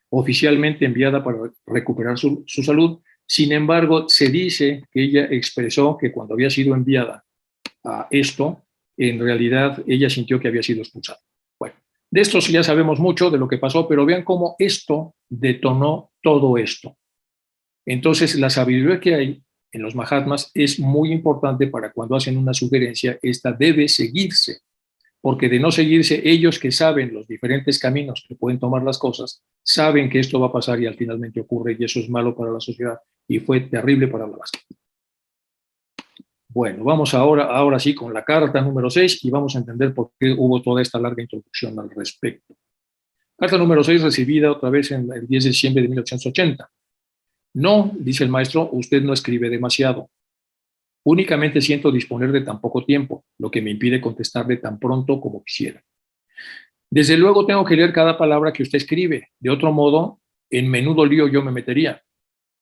oficialmente enviada para recuperar su salud. Sin embargo, se dice que ella expresó que cuando había sido enviada a esto, en realidad ella sintió que había sido expulsada. Bueno, de esto ya sabemos mucho de lo que pasó, pero vean cómo esto detonó todo esto. Entonces, la sabiduría que hay en los Mahatmas es muy importante para cuando hacen una sugerencia, esta debe seguirse, porque de no seguirse, ellos que saben los diferentes caminos que pueden tomar las cosas, saben que esto va a pasar y al finalmente ocurre, y eso es malo para la sociedad y fue terrible para Blavatsky. Bueno, vamos ahora sí con la carta número 6 y vamos a entender por qué hubo toda esta larga introducción al respecto. Carta número 6 recibida otra vez en el 10 de diciembre de 1880. No, dice el maestro, usted no escribe demasiado. Únicamente siento disponer de tan poco tiempo, lo que me impide contestarle tan pronto como quisiera. Desde luego tengo que leer cada palabra que usted escribe. De otro modo, en menudo lío yo me metería.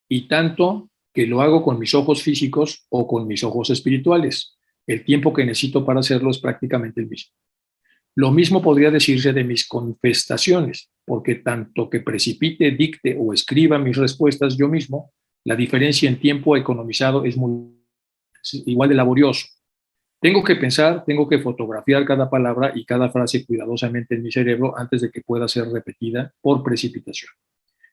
Y tanto que lo hago con mis ojos físicos o con mis ojos espirituales. El tiempo que necesito para hacerlo es prácticamente el mismo. Lo mismo podría decirse de mis contestaciones, porque tanto que precipite, dicte o escriba mis respuestas yo mismo, la diferencia en tiempo economizado es igual de laborioso. Tengo que pensar, tengo que fotografiar cada palabra y cada frase cuidadosamente en mi cerebro antes de que pueda ser repetida por precipitación.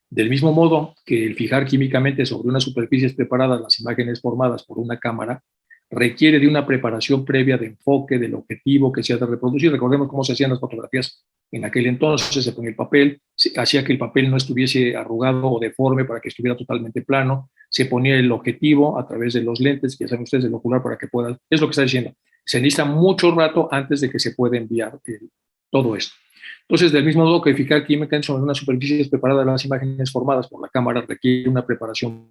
Del mismo modo que el fijar químicamente sobre unas superficies preparadas las imágenes formadas por una cámara requiere de una preparación previa de enfoque del objetivo que se ha de reproducir. Recordemos cómo se hacían las fotografías en aquel entonces, se ponía el papel, se hacía que el papel no estuviese arrugado o deforme para que estuviera totalmente plano, se ponía el objetivo a través de los lentes, que ya saben ustedes, del ocular, para que puedan, es lo que está diciendo, se necesita mucho rato antes de que se pueda enviar todo esto. Entonces, del mismo modo que fijar químicamente sobre una superficie preparada las imágenes formadas por la cámara requiere una preparación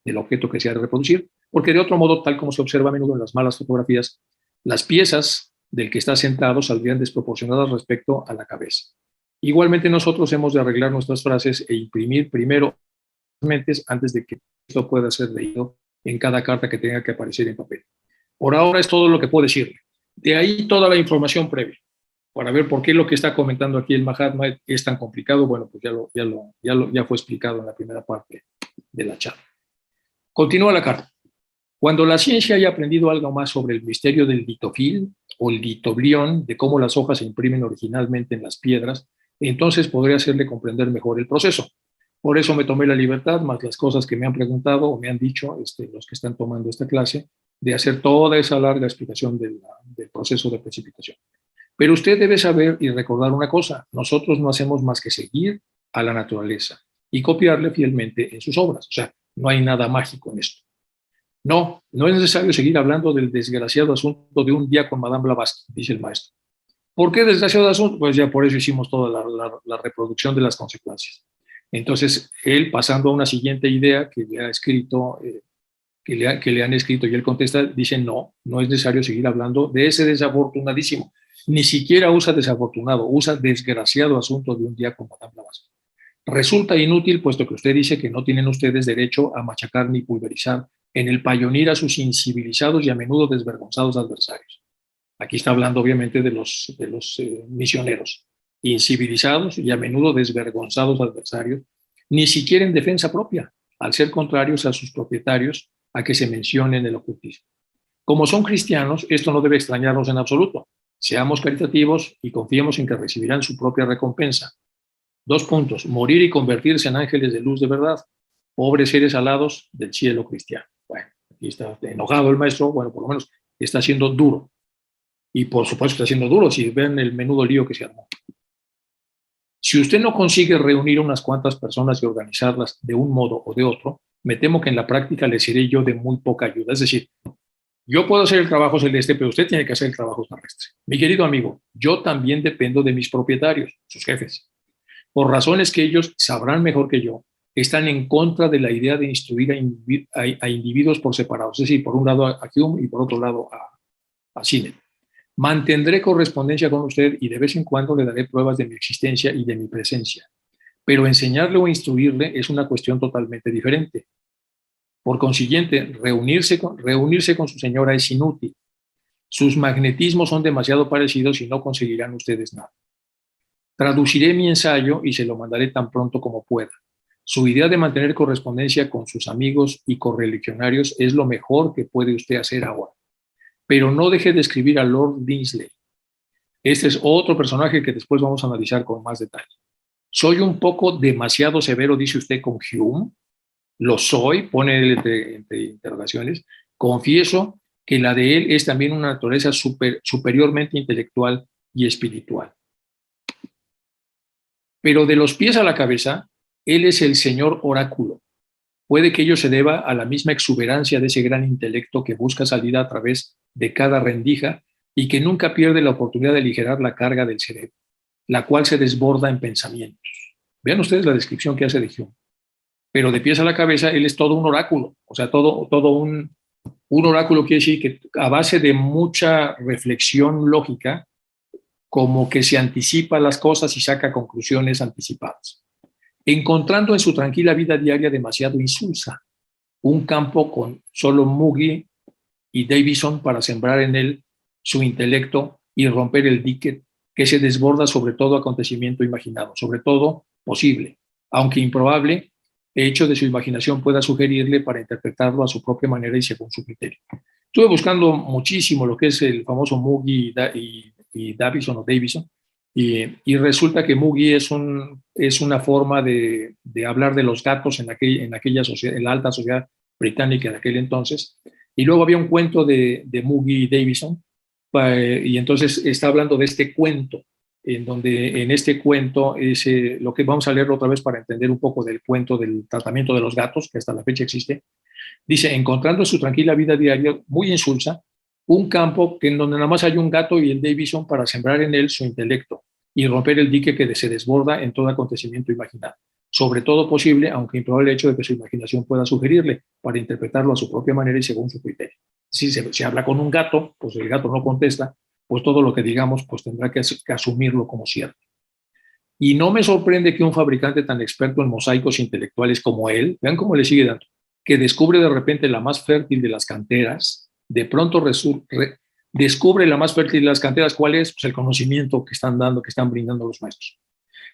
del objeto que se ha de reproducir, porque de otro modo, tal como se observa a menudo en las malas fotografías, las piezas del que está sentado saldrían desproporcionadas respecto a la cabeza. Igualmente, nosotros hemos de arreglar nuestras frases e imprimir primero mentes antes de que esto pueda ser leído en cada carta que tenga que aparecer en papel. Por ahora es todo lo que puedo decirle. De ahí toda la información previa. Para ver por qué lo que está comentando aquí el Mahatma es tan complicado, bueno, pues ya fue explicado en la primera parte de la charla. Continúa la carta. Cuando la ciencia haya aprendido algo más sobre el misterio del litofil o el litoblión, de cómo las hojas se imprimen originalmente en las piedras, entonces podré hacerle comprender mejor el proceso. Por eso me tomé la libertad, más las cosas que me han preguntado o me han dicho los que están tomando esta clase, de hacer toda esa larga explicación del proceso de precipitación. Pero usted debe saber y recordar una cosa, nosotros no hacemos más que seguir a la naturaleza y copiarle fielmente en sus obras. O sea, no hay nada mágico en esto. No, no es necesario seguir hablando del desgraciado asunto de un día con Madame Blavatsky, dice el maestro. ¿Por qué desgraciado asunto? Pues ya por eso hicimos toda la reproducción de las consecuencias. Entonces, él, pasando a una siguiente idea que le ha escrito, que le han escrito, y él contesta, dice, no es necesario seguir hablando de ese desafortunadísimo. Ni siquiera usa desafortunado, usa desgraciado asunto de un día con Madame Blavatsky. Resulta inútil, puesto que usted dice que no tienen ustedes derecho a machacar ni pulverizar en el payonir a sus incivilizados y a menudo desvergonzados adversarios. Aquí está hablando obviamente de los misioneros, incivilizados y a menudo desvergonzados adversarios, ni siquiera en defensa propia, al ser contrarios a sus propietarios a que se mencione en el ocultismo. Como son cristianos, esto no debe extrañarnos en absoluto. Seamos caritativos y confiemos en que recibirán su propia recompensa. 2 puntos. Morir y convertirse en ángeles de luz de verdad. Pobres seres alados del cielo cristiano. Bueno, aquí está enojado el maestro. Bueno, por lo menos está siendo duro. Y por supuesto está siendo duro si ven el menudo lío que se armó. Si usted no consigue reunir unas cuantas personas y organizarlas de un modo o de otro, me temo que en la práctica le seré yo de muy poca ayuda. Es decir, yo puedo hacer el trabajo celeste, pero usted tiene que hacer el trabajo terrestre. Mi querido amigo, yo también dependo de mis propietarios, sus jefes. Por razones que ellos sabrán mejor que yo, están en contra de la idea de instruir a individuos por separado. Es decir, por un lado a Hume y por otro lado a Sinnett. Mantendré correspondencia con usted y de vez en cuando le daré pruebas de mi existencia y de mi presencia. Pero enseñarle o instruirle es una cuestión totalmente diferente. Por consiguiente, reunirse con su señora es inútil. Sus magnetismos son demasiado parecidos y no conseguirán ustedes nada. Traduciré mi ensayo y se lo mandaré tan pronto como pueda. Su idea de mantener correspondencia con sus amigos y correligionarios es lo mejor que puede usted hacer ahora. Pero no deje de escribir a Lord Dinsley. Este es otro personaje que después vamos a analizar con más detalle. Soy un poco demasiado severo, dice usted, con Hume. Lo soy, pone él entre interrogaciones. Confieso que la de él es también una naturaleza superiormente intelectual y espiritual. Pero de los pies a la cabeza, él es el señor oráculo. Puede que ello se deba a la misma exuberancia de ese gran intelecto que busca salida a través de cada rendija y que nunca pierde la oportunidad de aligerar la carga del cerebro, la cual se desborda en pensamientos. Vean ustedes la descripción que hace de Hume. Pero de pies a la cabeza, él es todo un oráculo. O sea, todo un oráculo quiere decir que a base de mucha reflexión lógica, como que se anticipa las cosas y saca conclusiones anticipadas. Encontrando en su tranquila vida diaria demasiado insulsa, un campo con solo Muggy y Davison para sembrar en él su intelecto y romper el dique que se desborda sobre todo acontecimiento imaginado, sobre todo posible, aunque improbable, hecho de su imaginación pueda sugerirle para interpretarlo a su propia manera y según su criterio. Estuve buscando muchísimo lo que es el famoso Muggy y Davison o Davison, y resulta que Muggy es una forma de hablar de los gatos en aquella sociedad, en la alta sociedad británica de aquel entonces. Y luego había un cuento de Muggy y Davison, y entonces está hablando de este cuento, en donde en este cuento es lo que vamos a leerlo otra vez para entender un poco del cuento del tratamiento de los gatos, que hasta la fecha existe. Dice, encontrando su tranquila vida diaria muy insulsa, un campo en donde nada más hay un gato y el Davison para sembrar en él su intelecto y romper el dique que se desborda en todo acontecimiento imaginado. Sobre todo posible, aunque improbable hecho de que su imaginación pueda sugerirle para interpretarlo a su propia manera y según su criterio. Si se habla con un gato, pues el gato no contesta, pues todo lo que digamos pues tendrá que asumirlo como cierto. Y no me sorprende que un fabricante tan experto en mosaicos intelectuales como él, vean cómo le sigue dando, que descubre de repente la más fértil de las canteras, de pronto descubre la más fértil de las canteras. ¿Cuál es? Pues el conocimiento que están dando, que están brindando los maestros.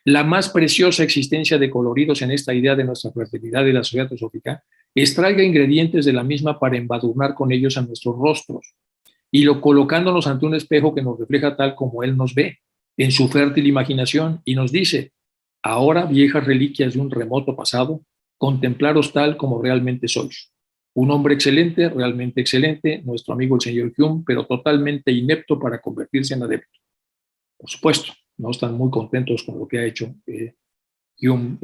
La más preciosa existencia de coloridos en esta idea de nuestra fertilidad y la sociedad teosófica extraiga ingredientes de la misma para embadurnar con ellos a nuestros rostros y colocándonos ante un espejo que nos refleja tal como él nos ve en su fértil imaginación y nos dice, ahora viejas reliquias de un remoto pasado, contemplaros tal como realmente sois. Un hombre excelente, realmente excelente, nuestro amigo el señor Hume, pero totalmente inepto para convertirse en adepto. Por supuesto, no están muy contentos con lo que ha hecho Hume,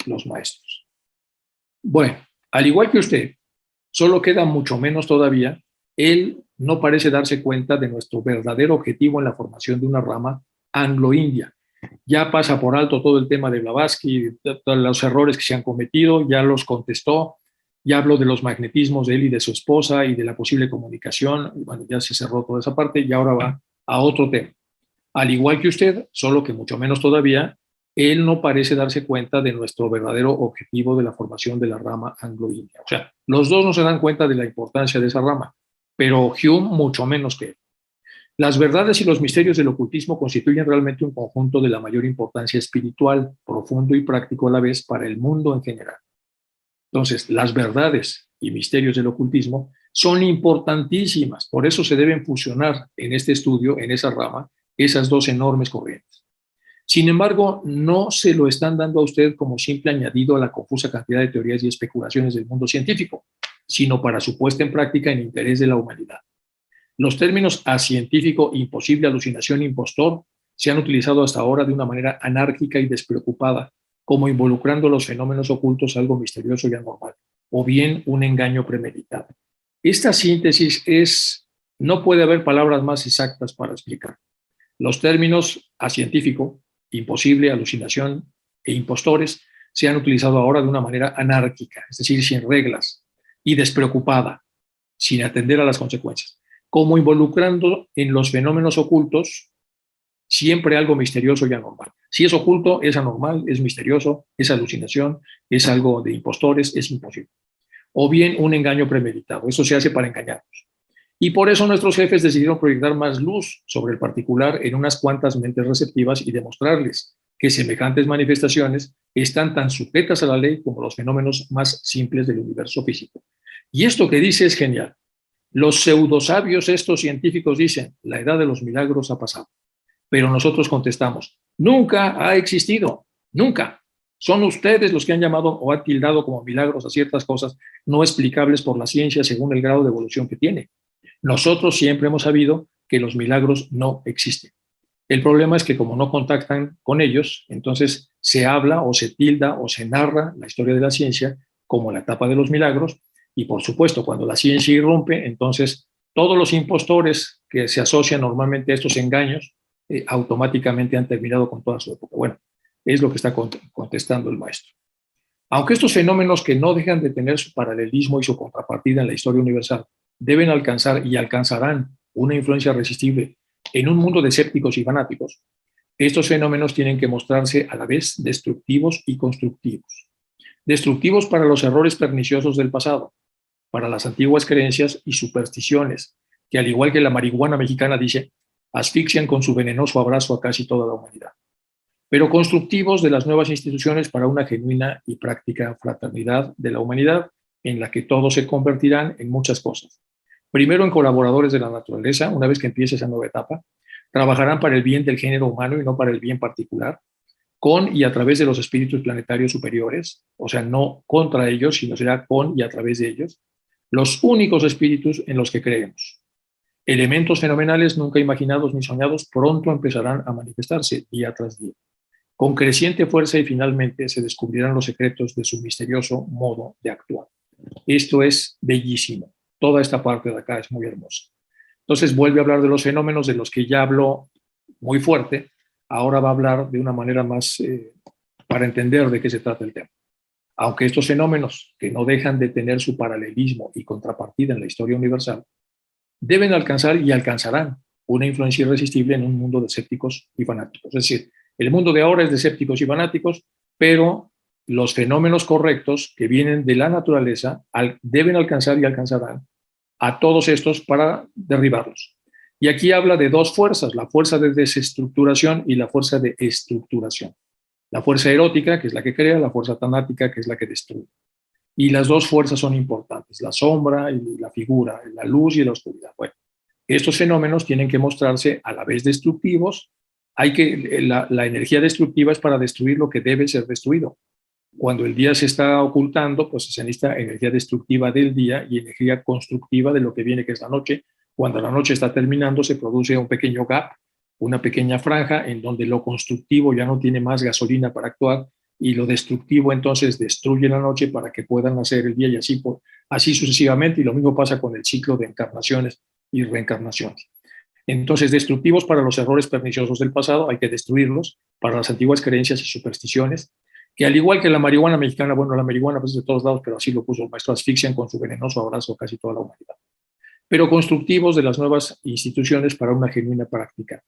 los maestros. Bueno, al igual que usted, solo queda mucho menos todavía, él no parece darse cuenta de nuestro verdadero objetivo en la formación de una rama anglo-india. Ya pasa por alto todo el tema de Blavatsky, los errores que se han cometido, ya los contestó, ya habló de los magnetismos de él y de su esposa y de la posible comunicación, y bueno, ya se cerró toda esa parte y ahora va a otro tema. Al igual que usted, solo que mucho menos todavía, él no parece darse cuenta de nuestro verdadero objetivo de la formación de la rama anglo-india. O sea, los dos no se dan cuenta de la importancia de esa rama, pero Hume mucho menos que él. Las verdades y los misterios del ocultismo constituyen realmente un conjunto de la mayor importancia espiritual, profundo y práctico a la vez para el mundo en general. Entonces, las verdades y misterios del ocultismo son importantísimas, por eso se deben fusionar en este estudio, en esa rama, esas dos enormes corrientes. Sin embargo, no se lo están dando a usted como simple añadido a la confusa cantidad de teorías y especulaciones del mundo científico, sino para su puesta en práctica en interés de la humanidad. Los términos acientífico, imposible, alucinación, impostor se han utilizado hasta ahora de una manera anárquica y despreocupada, como involucrando los fenómenos ocultos a algo misterioso y anormal, o bien un engaño premeditado. Esta síntesis no puede haber palabras más exactas para explicar. Los términos acientífico, imposible, alucinación e impostores se han utilizado ahora de una manera anárquica, es decir, sin reglas y despreocupada, sin atender a las consecuencias, como involucrando en los fenómenos ocultos siempre algo misterioso y anormal. Si es oculto, es anormal, es misterioso, es alucinación, es algo de impostores, es imposible. O bien un engaño premeditado. Eso se hace para engañarnos. Y por eso nuestros jefes decidieron proyectar más luz sobre el particular en unas cuantas mentes receptivas y demostrarles que semejantes manifestaciones están tan sujetas a la ley como los fenómenos más simples del universo físico. Y esto que dice es genial. Los pseudosabios, estos científicos, dicen, la edad de los milagros ha pasado. Pero nosotros contestamos, nunca ha existido, nunca. Son ustedes los que han llamado o han tildado como milagros a ciertas cosas no explicables por la ciencia según el grado de evolución que tiene. Nosotros siempre hemos sabido que los milagros no existen. El problema es que como no contactan con ellos, entonces se habla o se tilda o se narra la historia de la ciencia como la etapa de los milagros y por supuesto cuando la ciencia irrumpe, entonces todos los impostores que se asocian normalmente a estos engaños automáticamente han terminado con toda su época. Bueno, es lo que está contestando el maestro. Aunque estos fenómenos que no dejan de tener su paralelismo y su contrapartida en la historia universal deben alcanzar y alcanzarán una influencia irresistible en un mundo de escépticos y fanáticos, estos fenómenos tienen que mostrarse a la vez destructivos y constructivos. Destructivos para los errores perniciosos del pasado, para las antiguas creencias y supersticiones, que al igual que la marihuana mexicana dice, asfixian con su venenoso abrazo a casi toda la humanidad. Pero constructivos de las nuevas instituciones para una genuina y práctica fraternidad de la humanidad, en la que todos se convertirán en muchas cosas. Primero, en colaboradores de la naturaleza, una vez que empiece esa nueva etapa, trabajarán para el bien del género humano y no para el bien particular, con y a través de los espíritus planetarios superiores, o sea, no contra ellos, sino será con y a través de ellos, los únicos espíritus en los que creemos. Elementos fenomenales nunca imaginados ni soñados pronto empezarán a manifestarse día tras día. Con creciente fuerza y finalmente se descubrirán los secretos de su misterioso modo de actuar. Esto es bellísimo. Toda esta parte de acá es muy hermosa. Entonces vuelve a hablar de los fenómenos de los que ya habló muy fuerte. Ahora va a hablar de una manera más para entender de qué se trata el tema. Aunque estos fenómenos, que no dejan de tener su paralelismo y contrapartida en la historia universal, deben alcanzar y alcanzarán una influencia irresistible en un mundo de escépticos y fanáticos. Es decir, el mundo de ahora es de escépticos y fanáticos, pero los fenómenos correctos que vienen de la naturaleza deben alcanzar y alcanzarán a todos estos para derribarlos. Y aquí habla de dos fuerzas, la fuerza de desestructuración y la fuerza de estructuración. La fuerza erótica, que es la que crea, la fuerza tanática, que es la que destruye. Y las dos fuerzas son importantes, la sombra y la figura, la luz y la oscuridad. Bueno, estos fenómenos tienen que mostrarse a la vez destructivos. La energía destructiva es para destruir lo que debe ser destruido. Cuando el día se está ocultando, pues se necesita energía destructiva del día y energía constructiva de lo que viene, que es la noche. Cuando la noche está terminando, se produce un pequeño gap, una pequeña franja en donde lo constructivo ya no tiene más gasolina para actuar y lo destructivo entonces destruye la noche para que puedan nacer el día y así sucesivamente. Y lo mismo pasa con el ciclo de encarnaciones y reencarnaciones. Entonces, destructivos para los errores perniciosos del pasado, hay que destruirlos, para las antiguas creencias y supersticiones, que al igual que la marihuana mexicana, bueno, la marihuana pues es de todos lados, pero así lo puso el maestro, asfixian con su venenoso abrazo a casi toda la humanidad. Pero constructivos de las nuevas instituciones para una genuina práctica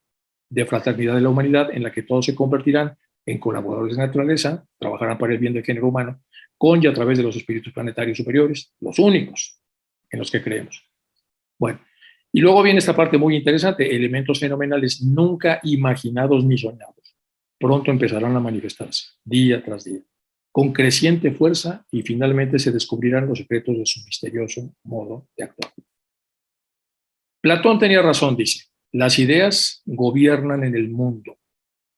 de fraternidad de la humanidad, en la que todos se convertirán en colaboradores de naturaleza, trabajarán para el bien del género humano, con y a través de los espíritus planetarios superiores, los únicos en los que creemos. Bueno, y luego viene esta parte muy interesante, elementos fenomenales nunca imaginados ni soñados. Pronto empezarán a manifestarse, día tras día, con creciente fuerza y finalmente se descubrirán los secretos de su misterioso modo de actuar. Platón tenía razón, dice, las ideas gobiernan en el mundo.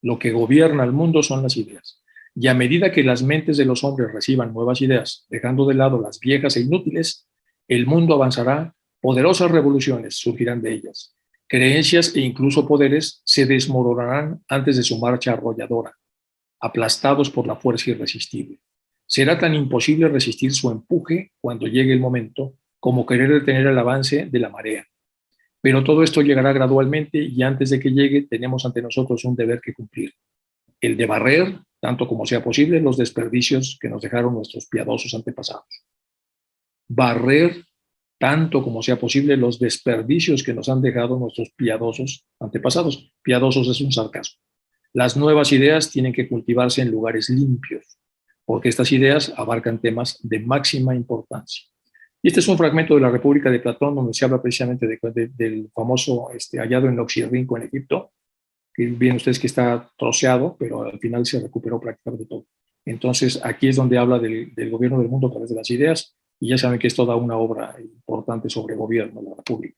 Lo que gobierna el mundo son las ideas. Y a medida que las mentes de los hombres reciban nuevas ideas, dejando de lado las viejas e inútiles, el mundo avanzará, poderosas revoluciones surgirán de ellas. Creencias e incluso poderes se desmoronarán antes de su marcha arrolladora, aplastados por la fuerza irresistible. Será tan imposible resistir su empuje cuando llegue el momento como querer detener el avance de la marea. Pero todo esto llegará gradualmente y antes de que llegue tenemos ante nosotros un deber que cumplir, el de barrer, tanto como sea posible, los desperdicios que nos dejaron nuestros piadosos antepasados. Barrer, tanto como sea posible, los desperdicios que nos han dejado nuestros piadosos antepasados. Piadosos es un sarcasmo. Las nuevas ideas tienen que cultivarse en lugares limpios, porque estas ideas abarcan temas de máxima importancia. Y este es un fragmento de la República de Platón, donde se habla precisamente del famoso hallado en Oxirrinco, en Egipto, que ven ustedes que está troceado, pero al final se recuperó prácticamente todo. Entonces, aquí es donde habla del gobierno del mundo a través de las ideas, y ya saben que es toda una obra importante sobre gobierno de la República.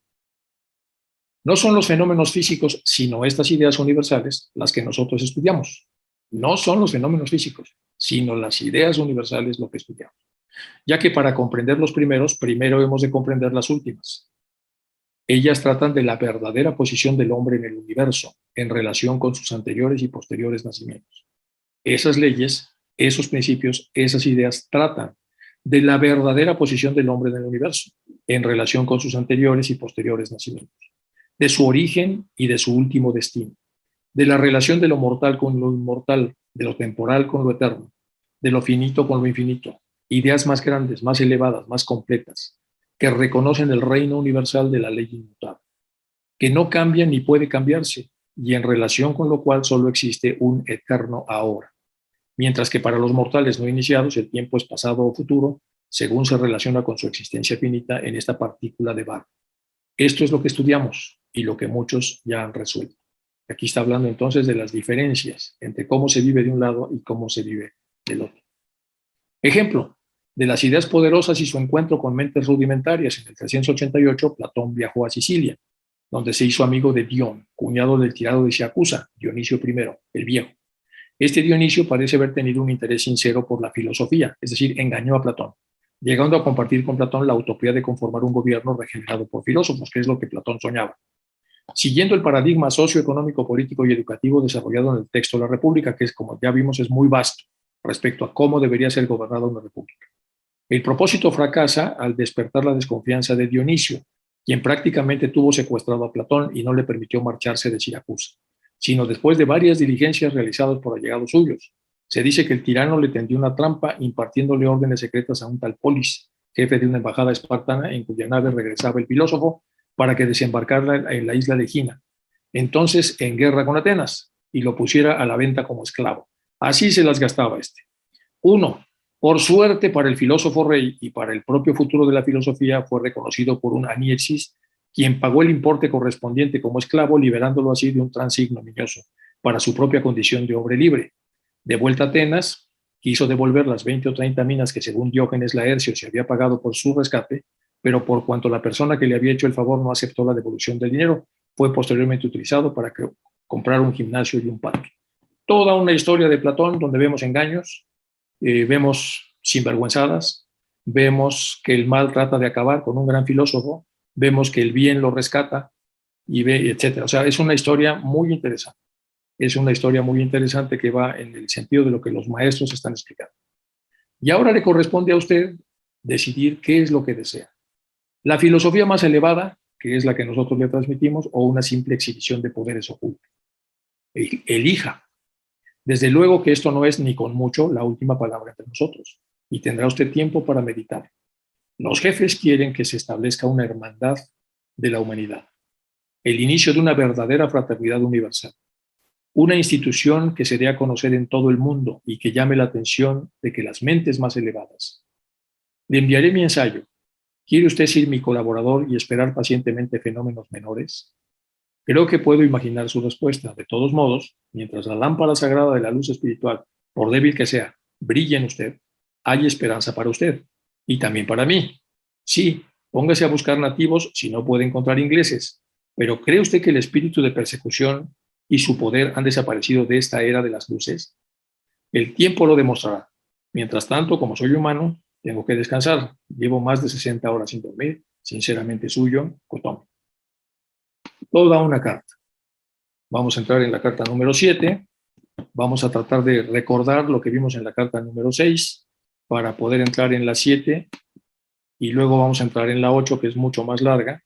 No son los fenómenos físicos, sino estas ideas universales las que nosotros estudiamos. No son los fenómenos físicos, sino las ideas universales lo que estudiamos. Ya que para comprender los primeros, primero hemos de comprender las últimas. Ellas tratan de la verdadera posición del hombre en el universo, en relación con sus anteriores y posteriores nacimientos. Esas leyes, esos principios, esas ideas tratan de la verdadera posición del hombre en el universo, en relación con sus anteriores y posteriores nacimientos, de su origen y de su último destino, de la relación de lo mortal con lo inmortal, de lo temporal con lo eterno, de lo finito con lo infinito, ideas más grandes, más elevadas, más completas, que reconocen el reino universal de la ley inmutable, que no cambia ni puede cambiarse, y en relación con lo cual solo existe un eterno ahora. Mientras que para los mortales no iniciados el tiempo es pasado o futuro, según se relaciona con su existencia finita en esta partícula de barro. Esto es lo que estudiamos y lo que muchos ya han resuelto. Aquí está hablando entonces de las diferencias entre cómo se vive de un lado y cómo se vive del otro. Ejemplo, de las ideas poderosas y su encuentro con mentes rudimentarias. En el 388, Platón viajó a Sicilia, donde se hizo amigo de Dion, cuñado del tirano de Siacusa, Dionisio I, el Viejo. Este Dionisio parece haber tenido un interés sincero por la filosofía, es decir, engañó a Platón, llegando a compartir con Platón la utopía de conformar un gobierno regenerado por filósofos, que es lo que Platón soñaba. Siguiendo el paradigma socioeconómico, político y educativo desarrollado en el texto de la República, que es, como ya vimos, es muy vasto respecto a cómo debería ser gobernada una república. El propósito fracasa al despertar la desconfianza de Dionisio, quien prácticamente tuvo secuestrado a Platón y no le permitió marcharse de Siracusa, sino después de varias diligencias realizadas por allegados suyos. Se dice que el tirano le tendió una trampa impartiéndole órdenes secretas a un tal Polis, jefe de una embajada espartana en cuya nave regresaba el filósofo, para que desembarcara en la isla de Gina, entonces en guerra con Atenas, y lo pusiera a la venta como esclavo. Así se las gastaba este. 1. Por suerte para el filósofo rey y para el propio futuro de la filosofía, fue reconocido por un Aniexis, quien pagó el importe correspondiente como esclavo, liberándolo así de un trance ignominioso para su propia condición de hombre libre. De vuelta a Atenas, quiso devolver las 20 o 30 minas que según Diógenes Laercio se había pagado por su rescate, pero por cuanto la persona que le había hecho el favor no aceptó la devolución del dinero, fue posteriormente utilizado para comprar un gimnasio y un parque. Toda una historia de Platón donde vemos engaños, vemos sinvergüenzadas, vemos que el mal trata de acabar con un gran filósofo, vemos que el bien lo rescata, etc. O sea, es una historia muy interesante. Es una historia muy interesante que va en el sentido de lo que los maestros están explicando. Y ahora le corresponde a usted decidir qué es lo que desea. La filosofía más elevada, que es la que nosotros le transmitimos, o una simple exhibición de poderes ocultos. Elija. Desde luego que esto no es ni con mucho la última palabra entre nosotros, y tendrá usted tiempo para meditar. Los jefes quieren que se establezca una hermandad de la humanidad, el inicio de una verdadera fraternidad universal, una institución que se dé a conocer en todo el mundo y que llame la atención de que las mentes más elevadas. Le enviaré mi ensayo. ¿Quiere usted ser mi colaborador y esperar pacientemente fenómenos menores? Creo que puedo imaginar su respuesta. De todos modos, mientras la lámpara sagrada de la luz espiritual, por débil que sea, brille en usted, hay esperanza para usted y también para mí. Sí, póngase a buscar nativos si no puede encontrar ingleses, pero ¿cree usted que el espíritu de persecución y su poder han desaparecido de esta era de las luces? El tiempo lo demostrará. Mientras tanto, como soy humano, tengo que descansar. Llevo más de 60 horas sin dormir. Sinceramente suyo, Kotomi. Toda una carta. Vamos a entrar en la carta número 7. Vamos a tratar de recordar lo que vimos en la carta número 6 para poder entrar en la 7 y luego vamos a entrar en la 8, que es mucho más larga,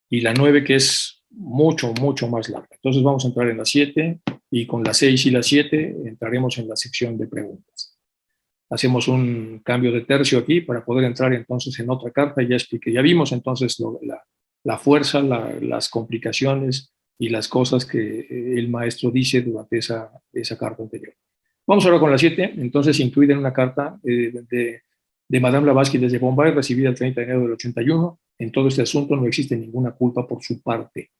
y la 9, que es mucho, mucho más larga. Entonces vamos a entrar en la 7 y con la 6 y la 7 entraremos en la sección de preguntas. Hacemos un cambio de tercio aquí para poder entrar entonces en otra carta. Ya expliqué, ya vimos entonces la fuerza, las complicaciones y las cosas que el maestro dice durante esa carta anterior. Vamos ahora con la 7, entonces incluida en una carta de Madame Blavatsky desde Bombay, recibida el 30 de enero del 81. En todo este asunto no existe ninguna culpa por su parte.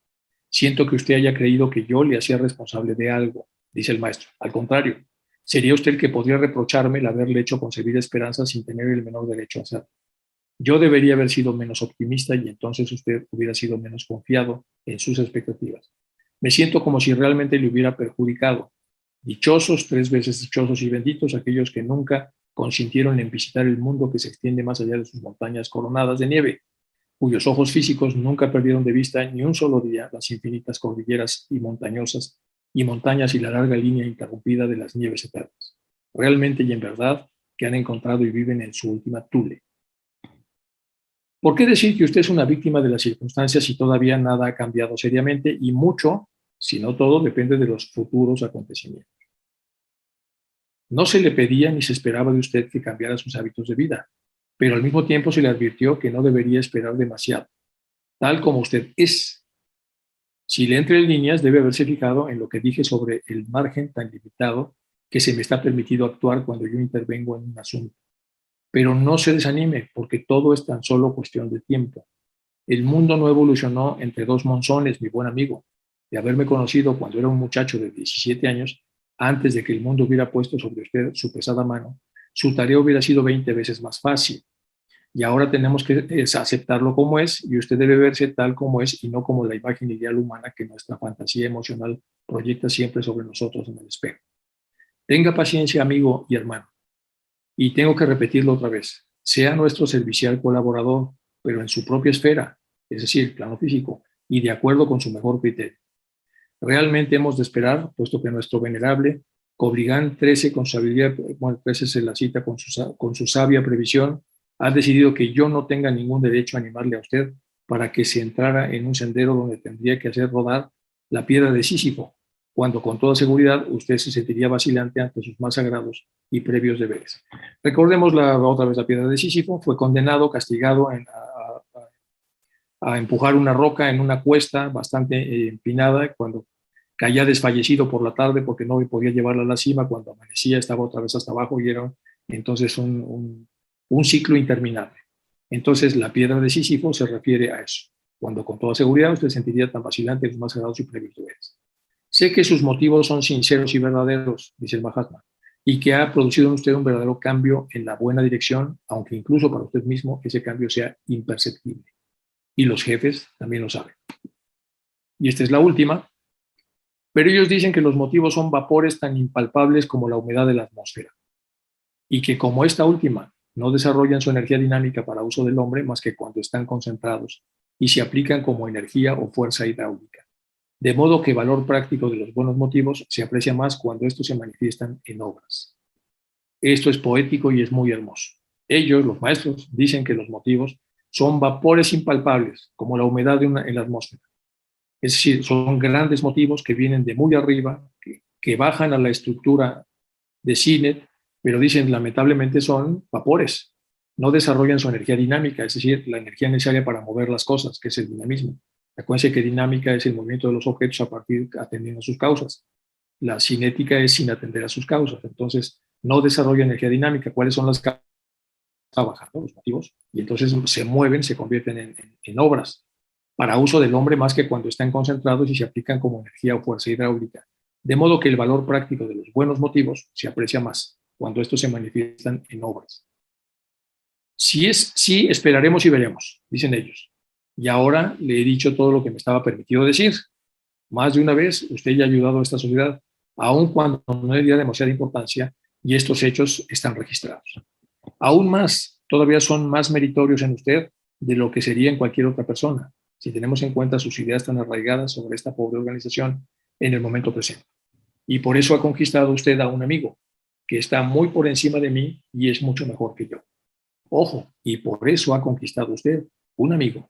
Siento que usted haya creído que yo le hacía responsable de algo, dice el maestro. Al contrario, sería usted el que podría reprocharme el haberle hecho concebir esperanzas sin tener el menor derecho a hacerlo. Yo debería haber sido menos optimista y entonces usted hubiera sido menos confiado en sus expectativas. Me siento como si realmente le hubiera perjudicado. Dichosos, 3 veces dichosos y benditos aquellos que nunca consintieron en visitar el mundo que se extiende más allá de sus montañas coronadas de nieve, cuyos ojos físicos nunca perdieron de vista ni un solo día las infinitas cordilleras y montañosas y montañas y la larga línea interrumpida de las nieves eternas. Realmente y en verdad que han encontrado y viven en su última Tule. ¿Por qué decir que usted es una víctima de las circunstancias si todavía nada ha cambiado seriamente y mucho, si no todo, depende de los futuros acontecimientos? No se le pedía ni se esperaba de usted que cambiara sus hábitos de vida, pero al mismo tiempo se le advirtió que no debería esperar demasiado, tal como usted es. Si le entre en líneas, debe haberse fijado en lo que dije sobre el margen tan limitado que se me está permitido actuar cuando yo intervengo en un asunto. Pero no se desanime, porque todo es tan solo cuestión de tiempo. El mundo no evolucionó entre 2 monzones, mi buen amigo. De haberme conocido cuando era un muchacho de 17 años, antes de que el mundo hubiera puesto sobre usted su pesada mano, su tarea hubiera sido 20 veces más fácil. Y ahora tenemos que aceptarlo como es, y usted debe verse tal como es y no como la imagen ideal humana que nuestra fantasía emocional proyecta siempre sobre nosotros en el espejo. Tenga paciencia, amigo y hermano. Y tengo que repetirlo otra vez. Sea nuestro servicial colaborador, pero en su propia esfera, es decir, plano físico, y de acuerdo con su mejor criterio. Realmente hemos de esperar, puesto que nuestro venerable Cobrigán 13, con su habilidad, bueno, 13 se la cita con su sabia previsión, ha decidido que yo no tenga ningún derecho a animarle a usted para que se entrara en un sendero donde tendría que hacer rodar la piedra de Sísifo, cuando con toda seguridad usted se sentiría vacilante ante sus más sagrados y previos deberes. Recordemos otra vez la piedra de Sísifo, fue condenado, castigado a empujar una roca en una cuesta bastante empinada, cuando caía desfallecido por la tarde porque no podía llevarla a la cima, cuando amanecía estaba otra vez hasta abajo y era entonces un ciclo interminable. Entonces la piedra de Sísifo se refiere a eso, cuando con toda seguridad usted sentiría tan vacilante los más sagrados y previos deberes. Sé que sus motivos son sinceros y verdaderos, dice el Mahatma, y que ha producido en usted un verdadero cambio en la buena dirección, aunque incluso para usted mismo ese cambio sea imperceptible. Y los jefes también lo saben. Y esta es la última, pero ellos dicen que los motivos son vapores tan impalpables como la humedad de la atmósfera, y que como esta última no desarrollan su energía dinámica para uso del hombre más que cuando están concentrados y se aplican como energía o fuerza hidráulica. De modo que el valor práctico de los buenos motivos se aprecia más cuando estos se manifiestan en obras. Esto es poético y es muy hermoso. Ellos, los maestros, dicen que los motivos son vapores impalpables, como la humedad en la atmósfera. Es decir, son grandes motivos que vienen de muy arriba, que bajan a la estructura de CINET, pero dicen lamentablemente son vapores. No desarrollan su energía dinámica, es decir, la energía necesaria para mover las cosas, que es el dinamismo. Acuérdense que dinámica es el movimiento de los objetos a partir atendiendo a sus causas. La cinética es sin atender a sus causas. Entonces, no desarrolla energía dinámica. ¿Cuáles son las causas? Bajando los motivos, y entonces se mueven, se convierten en obras para uso del hombre más que cuando están concentrados y se aplican como energía o fuerza hidráulica. De modo que el valor práctico de los buenos motivos se aprecia más cuando estos se manifiestan en obras. Sí, esperaremos y veremos, dicen ellos. Y ahora le he dicho todo lo que me estaba permitido decir. Más de una vez usted ya ha ayudado a esta sociedad, aun cuando no le dio demasiada importancia, y estos hechos están registrados. Aún más, todavía son más meritorios en usted de lo que sería en cualquier otra persona, si tenemos en cuenta sus ideas tan arraigadas sobre esta pobre organización en el momento presente. Y por eso ha conquistado usted a un amigo que está muy por encima de mí y es mucho mejor que yo. Ojo, y por eso ha conquistado usted un amigo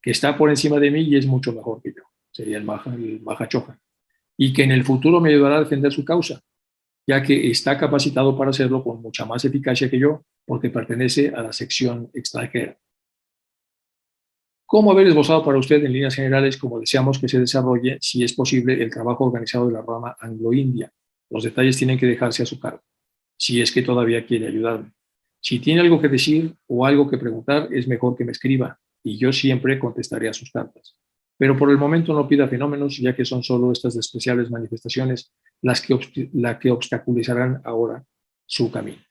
que está por encima de mí y es mucho mejor que yo. Sería el Maha Chohan. Y que en el futuro me ayudará a defender su causa, ya que está capacitado para hacerlo con mucha más eficacia que yo, porque pertenece a la sección extranjera. ¿Cómo haber esbozado para usted en líneas generales cómo deseamos que se desarrolle, si es posible, el trabajo organizado de la rama anglo-india? Los detalles tienen que dejarse a su cargo, si es que todavía quiere ayudarme. Si tiene algo que decir o algo que preguntar, es mejor que me escriba, y yo siempre contestaré a sus cartas. Pero por el momento no pida fenómenos, ya que son solo estas especiales manifestaciones las que obstaculizarán ahora su camino.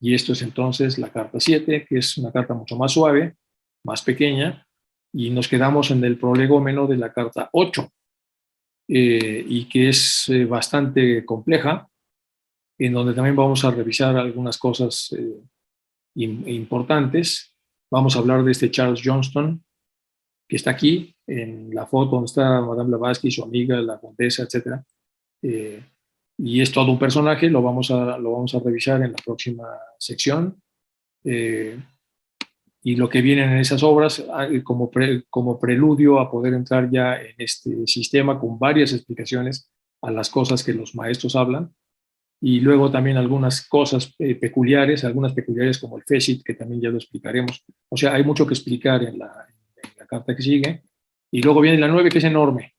Y esto es entonces la carta 7, que es una carta mucho más suave, más pequeña, y nos quedamos en el prolegómeno de la carta 8, y que es bastante compleja, en donde también vamos a revisar algunas cosas importantes. Vamos a hablar de este Charles Johnston, que está aquí, en la foto donde está Madame Blavatsky, su amiga, la condesa, etc. Y es todo un personaje, lo vamos a revisar en la próxima sección. Y lo que vienen en esas obras como preludio a poder entrar ya en este sistema con varias explicaciones a las cosas que los maestros hablan, y luego también algunas cosas algunas peculiares como el FESIT, que también ya lo explicaremos. O sea, hay mucho que explicar en la carta que sigue. Y luego viene la 9, que es enorme.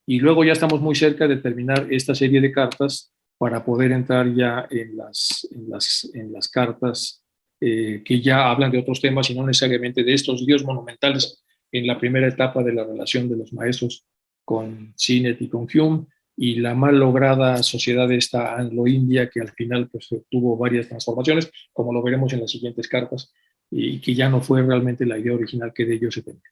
Y luego ya estamos muy cerca de terminar esta serie de cartas para poder entrar ya en las cartas que ya hablan de otros temas y no necesariamente de estos dios monumentales en la primera etapa de la relación de los maestros con Sinet y con Hume, y la mal lograda sociedad de esta anglo-india que al final pues, tuvo varias transformaciones, como lo veremos en las siguientes cartas, y que ya no fue realmente la idea original que de ellos se tenía.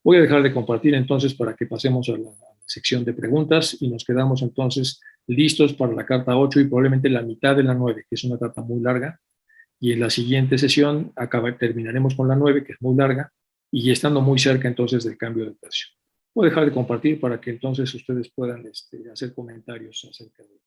Voy a dejar de compartir entonces para que pasemos a la sección de preguntas y nos quedamos entonces listos para la carta 8 y probablemente la mitad de la 9, que es una carta muy larga. Y en la siguiente sesión terminaremos con la 9, que es muy larga, y estando muy cerca entonces del cambio de tercio. Voy a dejar de compartir para que entonces ustedes puedan hacer comentarios acerca de